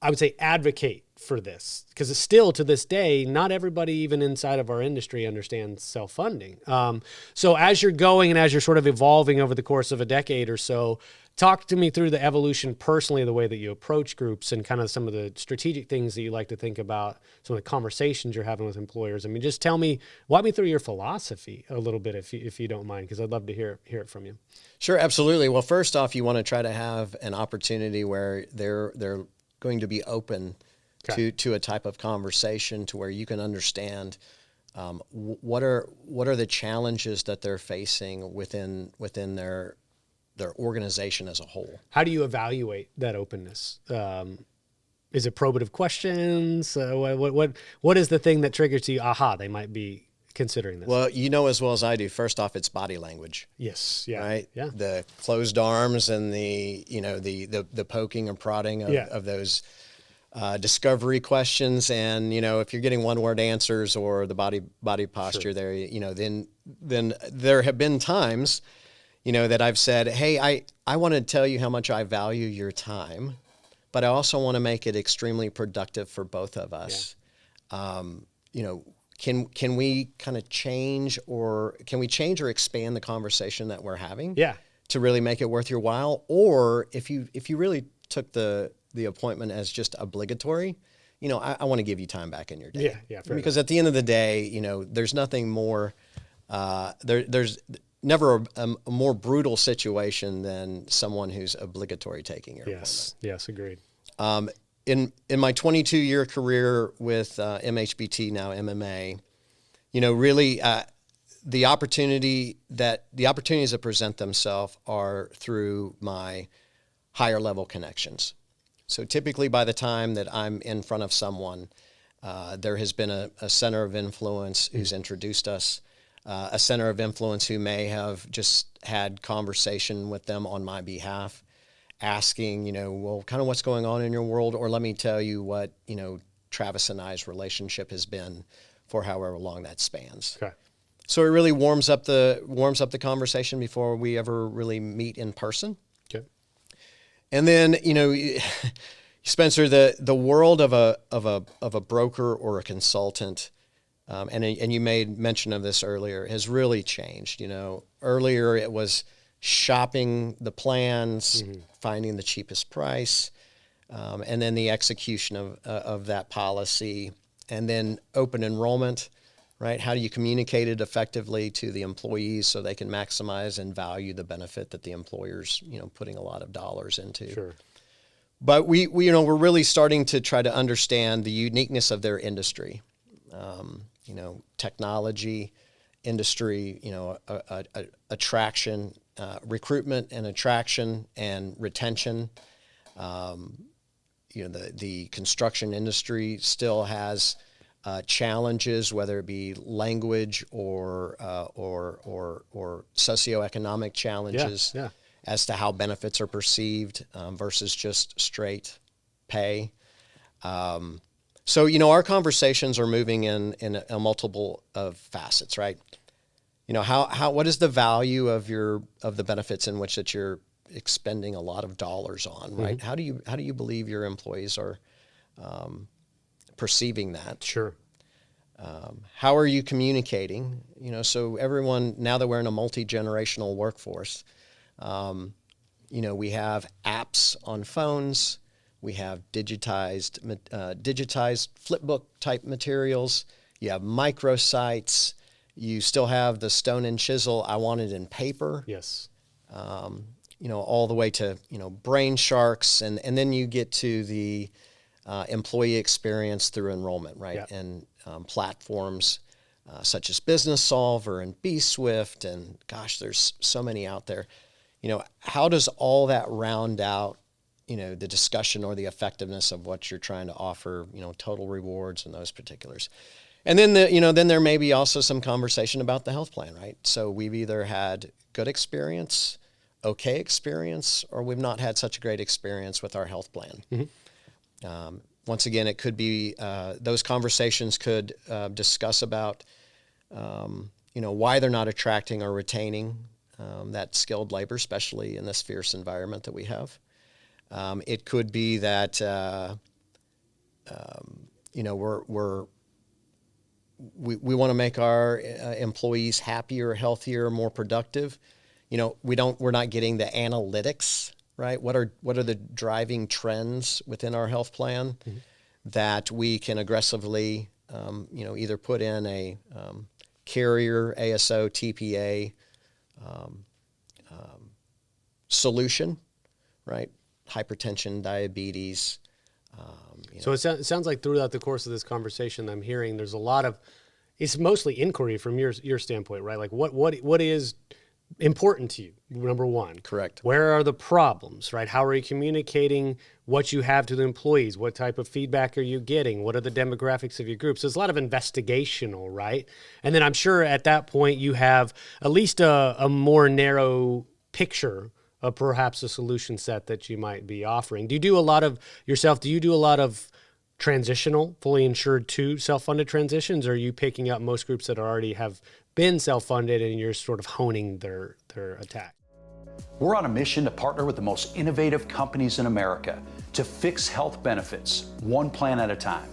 I would say, advocate for this, because it's still, to this day, not everybody even inside of our industry understands self-funding. So as you're going and as you're sort of evolving over the course of a decade or so, talk to me through the evolution personally, the way that you approach groups and kind of some of the strategic things that you like to think about, some of the conversations you're having with employers. I mean, just walk me through your philosophy a little bit if you don't mind, because I'd love to hear it from you. Sure, absolutely. Well, first off, you want to try to have an opportunity where they're going to be open to a type of conversation to where you can understand what are the challenges that they're facing within their organization as a whole. How do you evaluate that openness? Is it probative questions? What is the thing that triggers you? Aha, they might be considering this. Well, as well as I do, first off, it's body language. Yes. Yeah. Right. Yeah. The closed arms and the poking and prodding of those discovery questions. And, if you're getting one word answers or the body posture sure. there, then there have been times, that I've said, hey, I want to tell you how much I value your time, but I also want to make it extremely productive for both of us. Yeah. Can we kind of change or expand the conversation that we're having? Yeah. To really make it worth your while? Or if you really took the appointment as just obligatory, I want to give you time back in your day. Yeah. Because at the end of the day, there's nothing more, there's never a more brutal situation than someone who's obligatory taking your appointment. Yes, agreed. In my 22-year career with MHBT, now MMA, really the opportunities that present themselves are through my higher level connections. So typically by the time that I'm in front of someone, there has been a center of influence who's introduced us, a center of influence who may have just had conversation with them on my behalf, asking, well, kind of what's going on in your world, or let me tell you what, Travis and I's relationship has been for however long that spans. Okay. So it really warms up the conversation before we ever really meet in person. Okay. And then, Spencer, the world of a broker or a consultant, and you made mention of this earlier, has really changed. Earlier it was shopping the plans, mm-hmm. finding the cheapest price, and then the execution of that policy, and then open enrollment, right? How do you communicate it effectively to the employees so they can maximize and value the benefit that the employer's, putting a lot of dollars into? Sure. But we're really starting to try to understand the uniqueness of their industry, technology, industry, attraction, recruitment and attraction and retention. The construction industry still has challenges, whether it be language or socioeconomic challenges as to how benefits are perceived versus just straight pay. So our conversations are moving in a multiple of facets, right? What is the value of the benefits in which that you're expending a lot of dollars on, right? Mm-hmm. How do you believe your employees are perceiving that? Sure. How are you communicating? So everyone, now that we're in a multi-generational workforce, We have apps on phones. We have digitized flipbook type materials. You have microsites. You still have the stone and chisel. I want it in paper. Yes. All the way to, brain sharks. And then you get to the employee experience through enrollment, right? Yep. And platforms such as Business Solver and B-Swift. And gosh, there's so many out there. How does all that round out, the discussion or the effectiveness of what you're trying to offer, total rewards and those particulars? And then then there may be also some conversation about the health plan, right? So we've either had good experience, okay experience, or we've not had such a great experience with our health plan. Mm-hmm. Once again, it could be those conversations could discuss about why they're not attracting or retaining that skilled labor, especially in this fierce environment that we have. It could be that we want to make our employees happier, healthier, more productive. We're not getting the analytics, right? What are the driving trends within our health plan mm-hmm. that we can aggressively, either put in a carrier, ASO, TPA solution, right? Hypertension, diabetes. So it sounds like throughout the course of this conversation, I'm hearing there's a lot of, it's mostly inquiry from your standpoint, right? Like what is important to you, number one? Correct. Where are the problems, right? How are you communicating what you have to the employees? What type of feedback are you getting? What are the demographics of your group? So there's a lot of investigational, right? And then I'm sure at that point you have at least a more narrow picture of perhaps a solution set that you might be offering. Do you do a lot of transitional, fully insured to self-funded transitions, or are you picking up most groups that already have been self-funded and you're sort of honing their attack? We're on a mission to partner with the most innovative companies in America to fix health benefits, one plan at a time.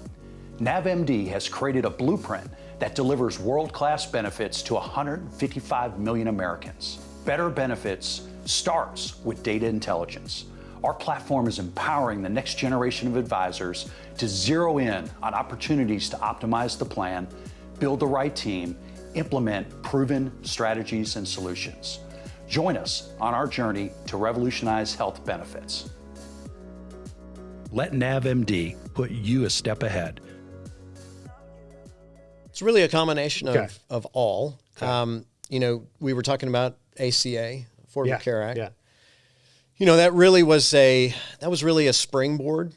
NavMD has created a blueprint that delivers world-class benefits to 155 million Americans. Better benefits starts with data intelligence. Our platform is empowering the next generation of advisors to zero in on opportunities to optimize the plan, build the right team, implement proven strategies and solutions. Join us on our journey to revolutionize health benefits. Let NavMD put you a step ahead. It's really a combination of all. Okay. We were talking about ACA, Affordable Care Act. Yeah. That was really a springboard,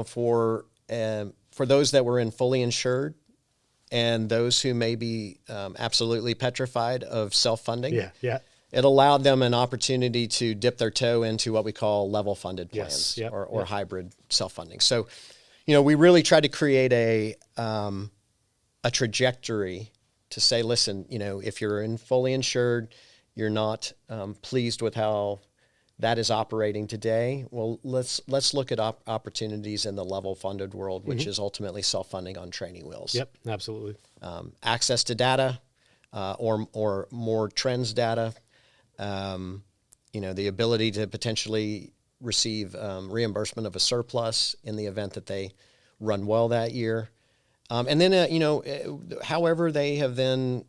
for those that were in fully insured and those who may be absolutely petrified of self-funding. Yeah. It allowed them an opportunity to dip their toe into what we call level funded plans or hybrid self-funding. So, we really tried to create a trajectory to say, listen, if you're in fully insured, you're not pleased with how that is operating today. Well, let's look at opportunities in the level funded world, which mm-hmm. is ultimately self-funding on training wheels. Yep, absolutely. Access to data, or more trends data. The ability to potentially receive reimbursement of a surplus in the event that they run well that year. And then, however they have then,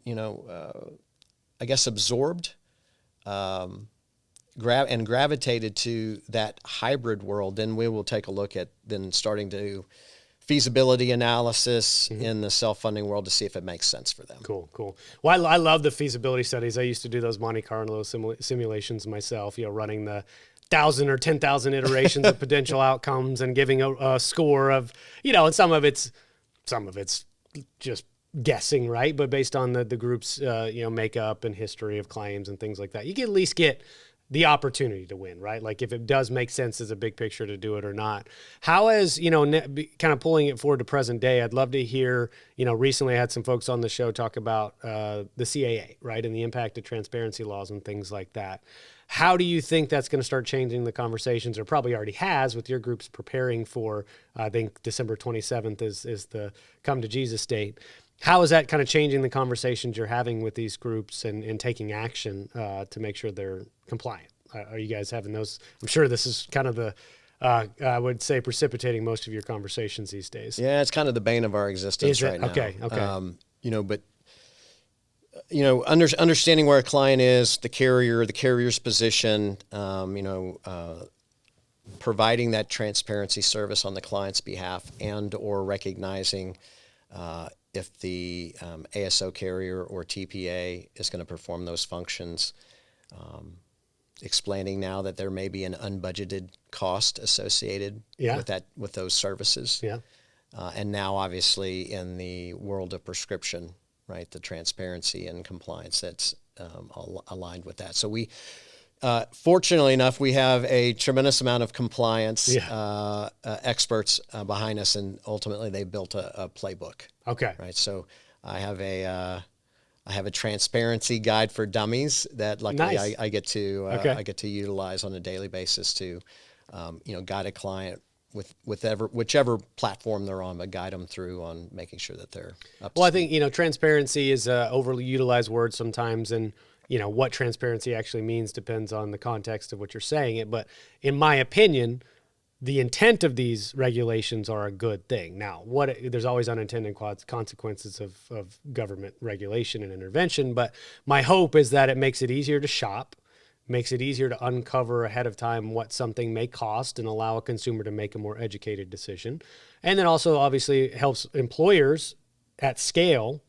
absorbed and gravitated to that hybrid world, then we will take a look at then starting to do feasibility analysis mm-hmm. in the self-funding world to see if it makes sense for them. Cool. Well, I love the feasibility studies. I used to do those Monte Carlo simulations myself, running the 1,000 or 10,000 iterations of potential outcomes and giving a score of, and some of it's just guessing, right? But based on the group's, makeup and history of claims and things like that, you can at least get the opportunity to win, right? Like if it does make sense as a big picture to do it or not. How has, kind of pulling it forward to present day, I'd love to hear, recently I had some folks on the show talk about the CAA, right? And the impact of transparency laws and things like that. How do you think that's going to start changing the conversations, or probably already has, with your groups preparing for, I think December 27th is the Come to Jesus date. How is that kind of changing the conversations you're having with these groups and taking action to make sure they're compliant, Are you guys having those? I'm sure this is kind of the, I would say, precipitating most of your conversations these days. Yeah, it's kind of the bane of our existence right now. Okay, okay. But understanding where a client is, the carrier's position, providing that transparency service on the client's behalf, and or recognizing if the ASO carrier or TPA is going to perform those functions, explaining now that there may be an unbudgeted cost associated with those services. Yeah. And now, obviously, in the world of prescription, right, the transparency and compliance that's aligned with that. So we, fortunately enough, we have a tremendous amount of compliance experts behind us, and ultimately they built a playbook. Okay. Right. So I have a transparency guide for dummies that luckily Nice. I get to utilize on a daily basis to guide a client with whichever platform they're on, but guide them through on making sure that they're up to Well, I speed. think, transparency is an overly utilized word sometimes, and, what transparency actually means depends on the context of what you're saying it. But in my opinion, the intent of these regulations are a good thing. Now, there's always unintended consequences of government regulation and intervention, but my hope is that it makes it easier to shop, makes it easier to uncover ahead of time what something may cost and allow a consumer to make a more educated decision. And then also obviously helps employers at scale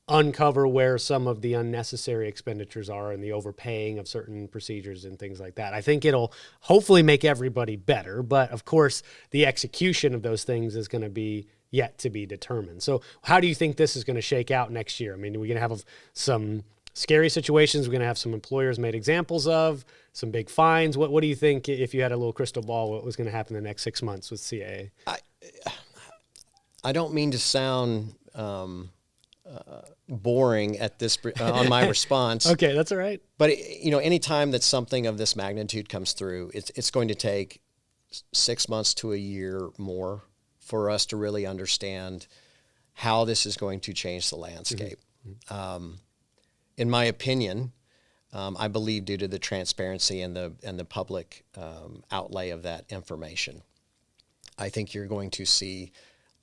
uncover where some of the unnecessary expenditures are and the overpaying of certain procedures and things like that. I think it'll hopefully make everybody better, but of course the execution of those things is going to be yet to be determined. So how do you think this is going to shake out next year? I mean, we're going to have some scary situations. We're going to have some employers made examples of, some big fines. What do you think, if you had a little crystal ball, what was going to happen in the next 6 months with CAA? I don't mean to sound boring at this on my response. Okay, that's all right. But anytime that something of this magnitude comes through, it's going to take 6 months to a year more for us to really understand how this is going to change the landscape. Mm-hmm. In my opinion, I believe due to the transparency and the public outlay of that information, I think you're going to see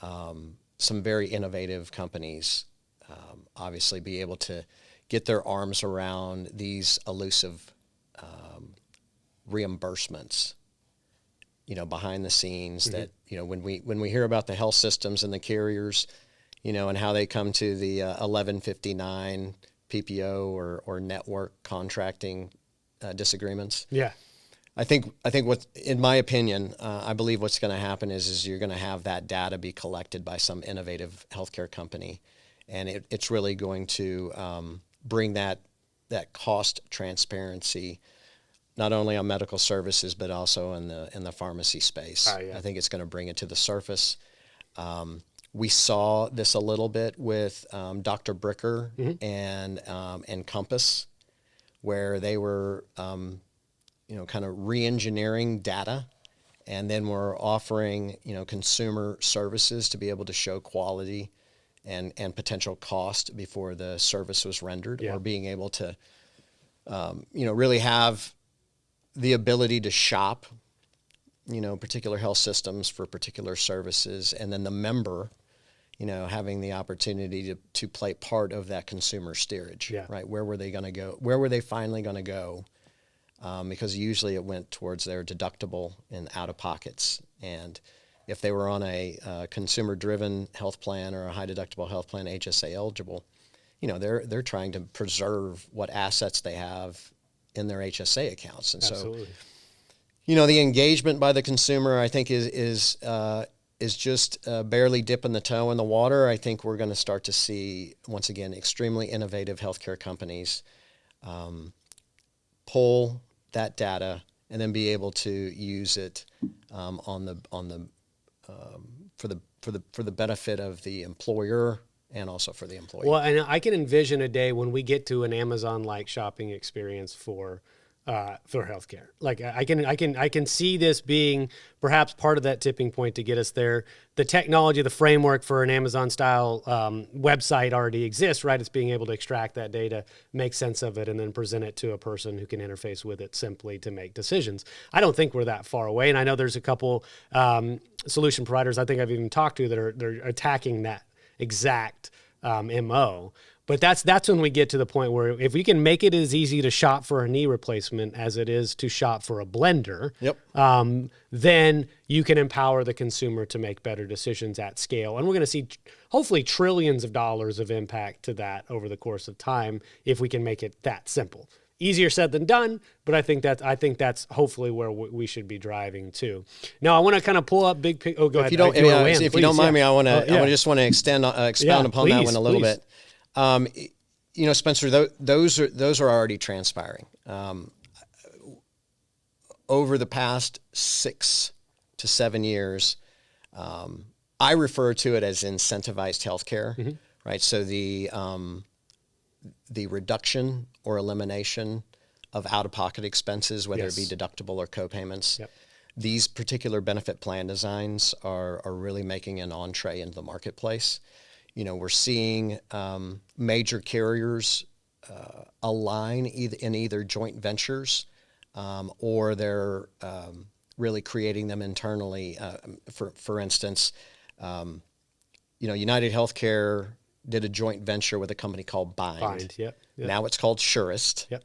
some very innovative companies obviously be able to get their arms around these elusive reimbursements, behind the scenes. Mm-hmm. That, when we hear about the health systems and the carriers, and how they come to the 1159 PPO or network contracting disagreements. Yeah. I think what, in my opinion, I believe what's going to happen is you're going to have that data be collected by some innovative healthcare company, and it's really going to bring that cost transparency, not only on medical services but also in the pharmacy space. I think it's going to bring it to the surface. We saw this a little bit with Dr. Bricker mm-hmm. and Compass, where they were kind of re-engineering data, and then we're offering consumer services to be able to show quality and potential cost before the service was rendered, or being able to really have the ability to shop particular health systems for particular services, and then the member having the opportunity to play part of that consumer steerage. Right? Where were they going to go? Where were they finally going to go? Because usually it went towards their deductible and out-of-pockets. And if they were on a consumer-driven health plan or a high-deductible health plan, HSA eligible, they're trying to preserve what assets they have in their HSA accounts. And Absolutely. So, the engagement by the consumer, I think, is just barely dipping the toe in the water. I think we're going to start to see, once again, extremely innovative healthcare companies pull that data and then be able to use it for the benefit of the employer and also for the employee. Well, and I can envision a day when we get to an Amazon-like shopping experience for for healthcare. Like I can see this being perhaps part of that tipping point to get us there. The technology, the framework for an Amazon style website already exists, right? It's being able to extract that data, make sense of it, and then present it to a person who can interface with it simply to make decisions. I don't think we're that far away. And I know there's a couple solution providers I think I've even talked to that they're attacking that exact MO. But that's when we get to the point where if we can make it as easy to shop for a knee replacement as it is to shop for a blender, then you can empower the consumer to make better decisions at scale. And we're going to see hopefully trillions of dollars of impact to that over the course of time if we can make it that simple. Easier said than done, but I think that's hopefully where we should be driving to. Now, I want to kind of pull up big. Oh, go ahead. If you don't mind me, I want to. I just want to expound upon that one a little bit. Spencer, those are already transpiring. Over the past 6 to 7 years, I refer to it as incentivized healthcare, right? So the reduction or elimination of out-of-pocket expenses, whether it be deductible or co-payments. Yep. These particular benefit plan designs are really making an entree into the marketplace. We're seeing major carriers align in either joint ventures or they're really creating them internally. For instance, United Healthcare did a joint venture with a company called Bind. Yep. Now it's called Surest. Yep.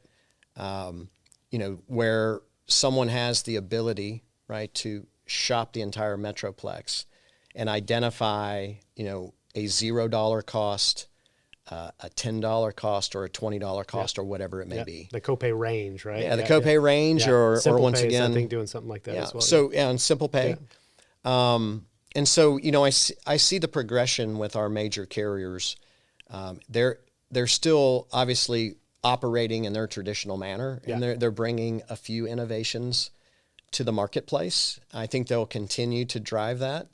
Where someone has the ability, right, to shop the entire Metroplex and identify, a $0 cost, a $10 cost, or a $20 cost, or whatever it may be. The copay range, right? Yeah, the copay range, or once again, I think doing something like that as well. So and Simple Pay. Yeah. And so I see the progression with our major carriers. They're still obviously operating in their traditional manner, and they're bringing a few innovations to the marketplace. I think they'll continue to drive that.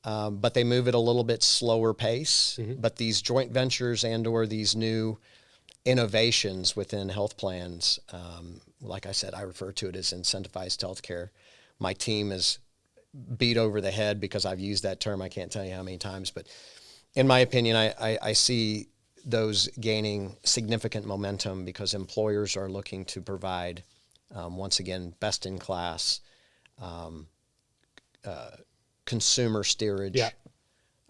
But they move at a little bit slower pace. But these joint ventures or these new innovations within health plans, like I said, I refer to it as incentivized healthcare. My team is beat over the head because I've used that term. I can't tell you how many times, but in my opinion, I see those gaining significant momentum because employers are looking to provide, once again, best in class, consumer steerage,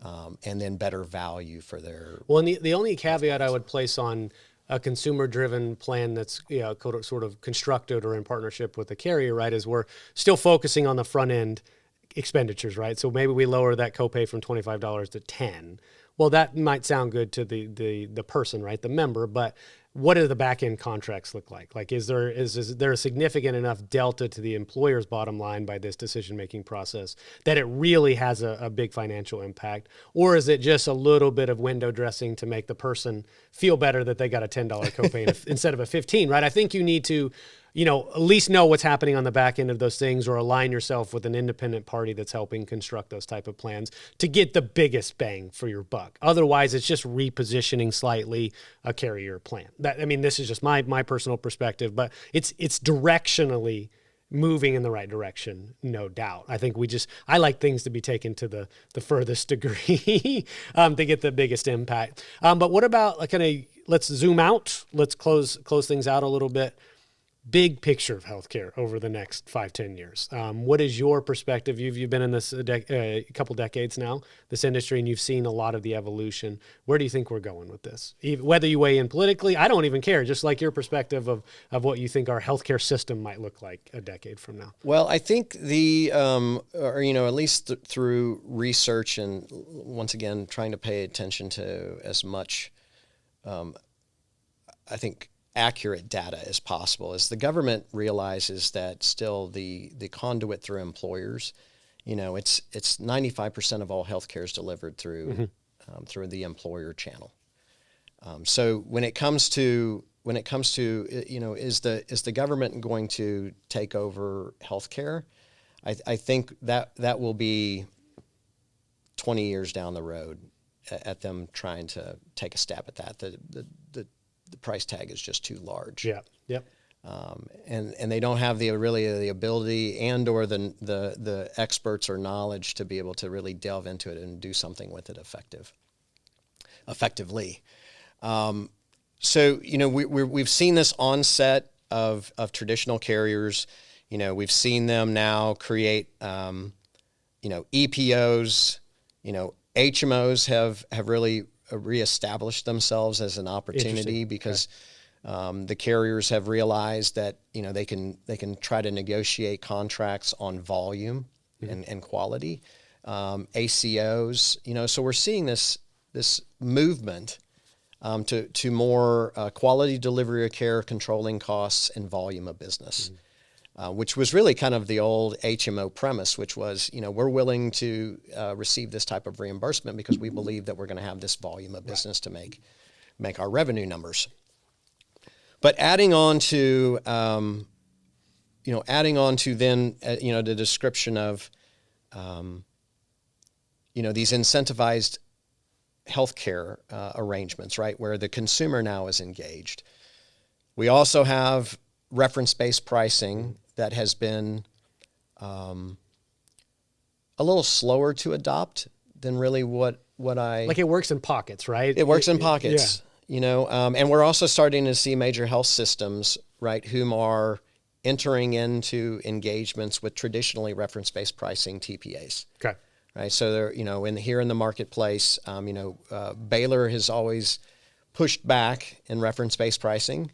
and then better value for their. Well, and the only caveat I would place on a consumer-driven plan that's sort of constructed or in partnership with the carrier, right, is we're still focusing on the front end expenditures, right? So maybe we lower that copay from $25 to $10. Well, that might sound good to the person, right, the member, but what do the back end contracts look like? Like, is there a significant enough delta to the employer's bottom line by this decision-making process that it really has a big financial impact? Or is it just a little bit of window dressing to make the person feel better that they got a $10 copay instead of a $15, right? I think you need to, at least know what's happening on the back end of those things, or align yourself with an independent party that's helping construct those type of plans to get the biggest bang for your buck. Otherwise, it's just repositioning slightly a carrier plan. This is just my personal perspective, but it's directionally moving in the right direction, no doubt. I think I like things to be taken to the furthest degree to get the biggest impact. But what about let's zoom out, let's close things out a little bit. Big picture of healthcare over the next 5-10 years. What is your perspective? You've been in this a couple decades now, this industry, and you've seen a lot of the evolution. Where do you think we're going with this? Whether you weigh in politically, I don't even care. Just like your perspective of what you think our healthcare system might look like a decade from now. Well, I think at least through research and once again trying to pay attention to as much, I think, accurate data as possible, as the government realizes that still the conduit through employers, it's 95% of all healthcare is delivered through through the employer channel. So when it comes to is the government going to take over healthcare? I think that will be 20 years down the road at them trying to take a stab at that. The price tag is just too large. Yeah. Yep. and they don't have the ability and or the experts or knowledge to be able to really delve into it and do something with it effectively. So we've seen this onset of traditional carriers. We've seen them now create EPOs. HMOs have really reestablished themselves as an opportunity because the carriers have realized that they can try to negotiate contracts on volume and quality. ACOs, so we're seeing this movement to more quality delivery of care, controlling costs and volume of business. Which was really kind of the old HMO premise, which was, we're willing to receive this type of reimbursement because we believe that we're going to have this volume of business to make our revenue numbers. But adding on to then, the description of, these incentivized healthcare arrangements, right, where the consumer now is engaged. We also have reference-based pricing that has been a little slower to adopt than really what like it works in pockets, right? It works in pockets, and we're also starting to see major health systems, right, whom are entering into engagements with traditionally reference-based pricing TPAs. Okay. Right. So they're, here in the marketplace, Baylor has always pushed back in reference-based pricing.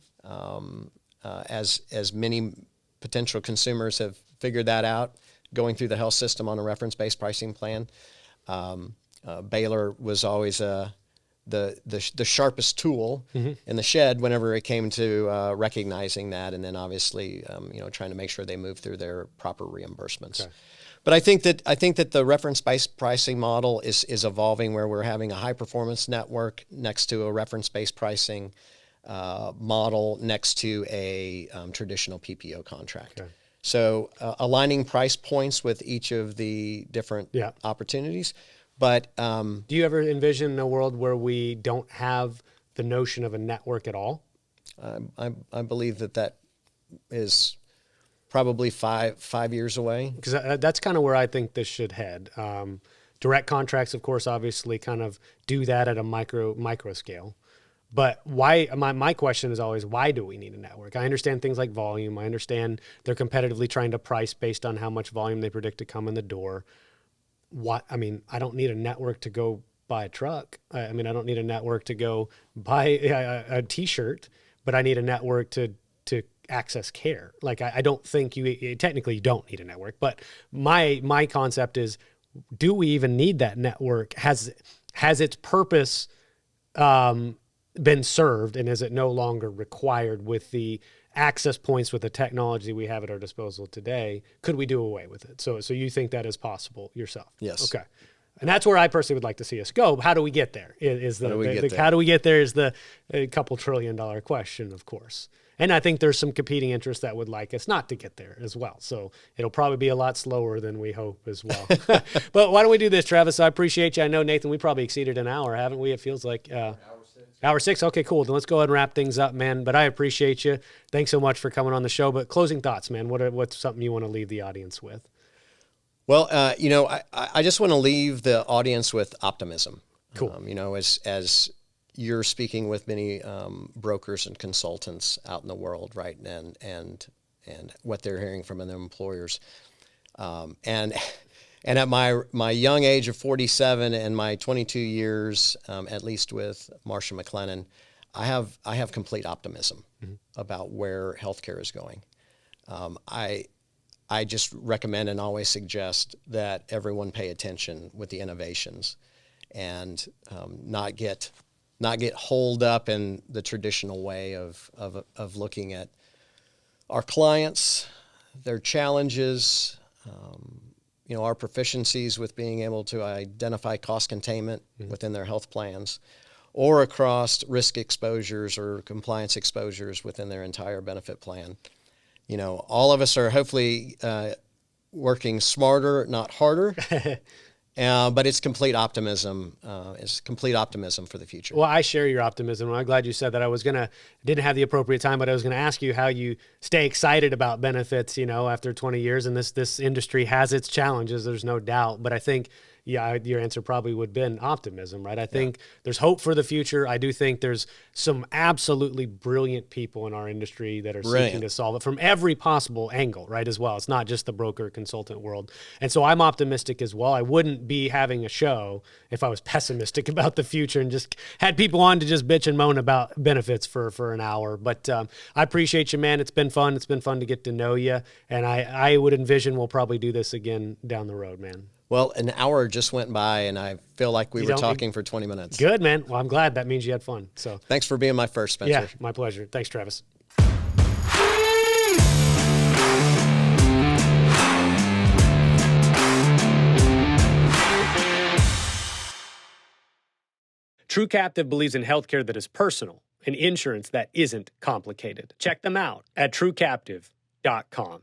As many potential consumers have figured that out, going through the health system on a reference-based pricing plan. Baylor was always the sharpest tool in the shed whenever it came to recognizing that, and then obviously trying to make sure they move through their proper reimbursements. Okay. But I think that the reference-based pricing model is evolving, where we're having a high-performance network next to a reference-based pricing model next to a traditional PPO contract. Okay. So aligning price points with each of the different opportunities. But do you ever envision a world where we don't have the notion of a network at all? I believe that is probably five years away. Because that's kind of where I think this should head. Direct contracts, of course, obviously kind of do that at a micro scale. But why? My question is always, why do we need a network? I understand things like volume. I understand they're competitively trying to price based on how much volume they predict to come in the door. I don't need a network to go buy a truck. I don't need a network to go buy a T-shirt, but I need a network to access care. Like I don't think you don't need a network. But my concept is, do we even need that network? Has its purpose been served, and is it no longer required with the access points with the technology we have at our disposal today? Could we do away with it? So you think that is possible yourself? Yes. Okay. And that's where I personally would like to see us go. How do we get there? How do we get there is the couple $1 trillion question, of course. And I think there's some competing interests that would like us not to get there as well. So it'll probably be a lot slower than we hope as well. But why don't we do this, Travis? I appreciate you. I know, Nathan, we probably exceeded an hour, haven't we? It feels like Hour 6. Okay, cool. Then let's go ahead and wrap things up, man. But I appreciate you. Thanks so much for coming on the show. But closing thoughts, man. What's something you want to leave the audience with? Well, I just want to leave the audience with optimism. Cool. As you're speaking with many brokers and consultants out in the world, right, and what they're hearing from their employers, and at my young age of 47 and my 22 years, at least with Marsh McLennan, I have complete optimism about where healthcare is going. I just recommend and always suggest that everyone pay attention with the innovations, and not get holed up in the traditional way of looking at our clients, their challenges, our proficiencies with being able to identify cost containment within their health plans, or across risk exposures or compliance exposures within their entire benefit plan. All of us are hopefully working smarter, not harder. But it's complete optimism. It's complete optimism for the future. Well, I share your optimism. I'm glad you said that. Didn't have the appropriate time, but I was going to ask you how you stay excited about benefits, after 20 years. And this industry has its challenges, there's no doubt. But I think, your answer probably would have been optimism, right? I think there's hope for the future. I do think there's some absolutely brilliant people in our industry that are seeking to solve it from every possible angle, right, as well. It's not just the broker consultant world. And so I'm optimistic as well. I wouldn't be having a show if I was pessimistic about the future and just had people on to just bitch and moan about benefits for an hour. But I appreciate you, man. It's been fun. It's been fun to get to know you. And I would envision we'll probably do this again down the road, man. Well, an hour just went by, and I feel like we were talking for 20 minutes. Good, man. Well, I'm glad. That means you had fun. So thanks for being my first, Spencer. Yeah, my pleasure. Thanks, Travis. True Captive believes in healthcare that is personal and insurance that isn't complicated. Check them out at truecaptive.com.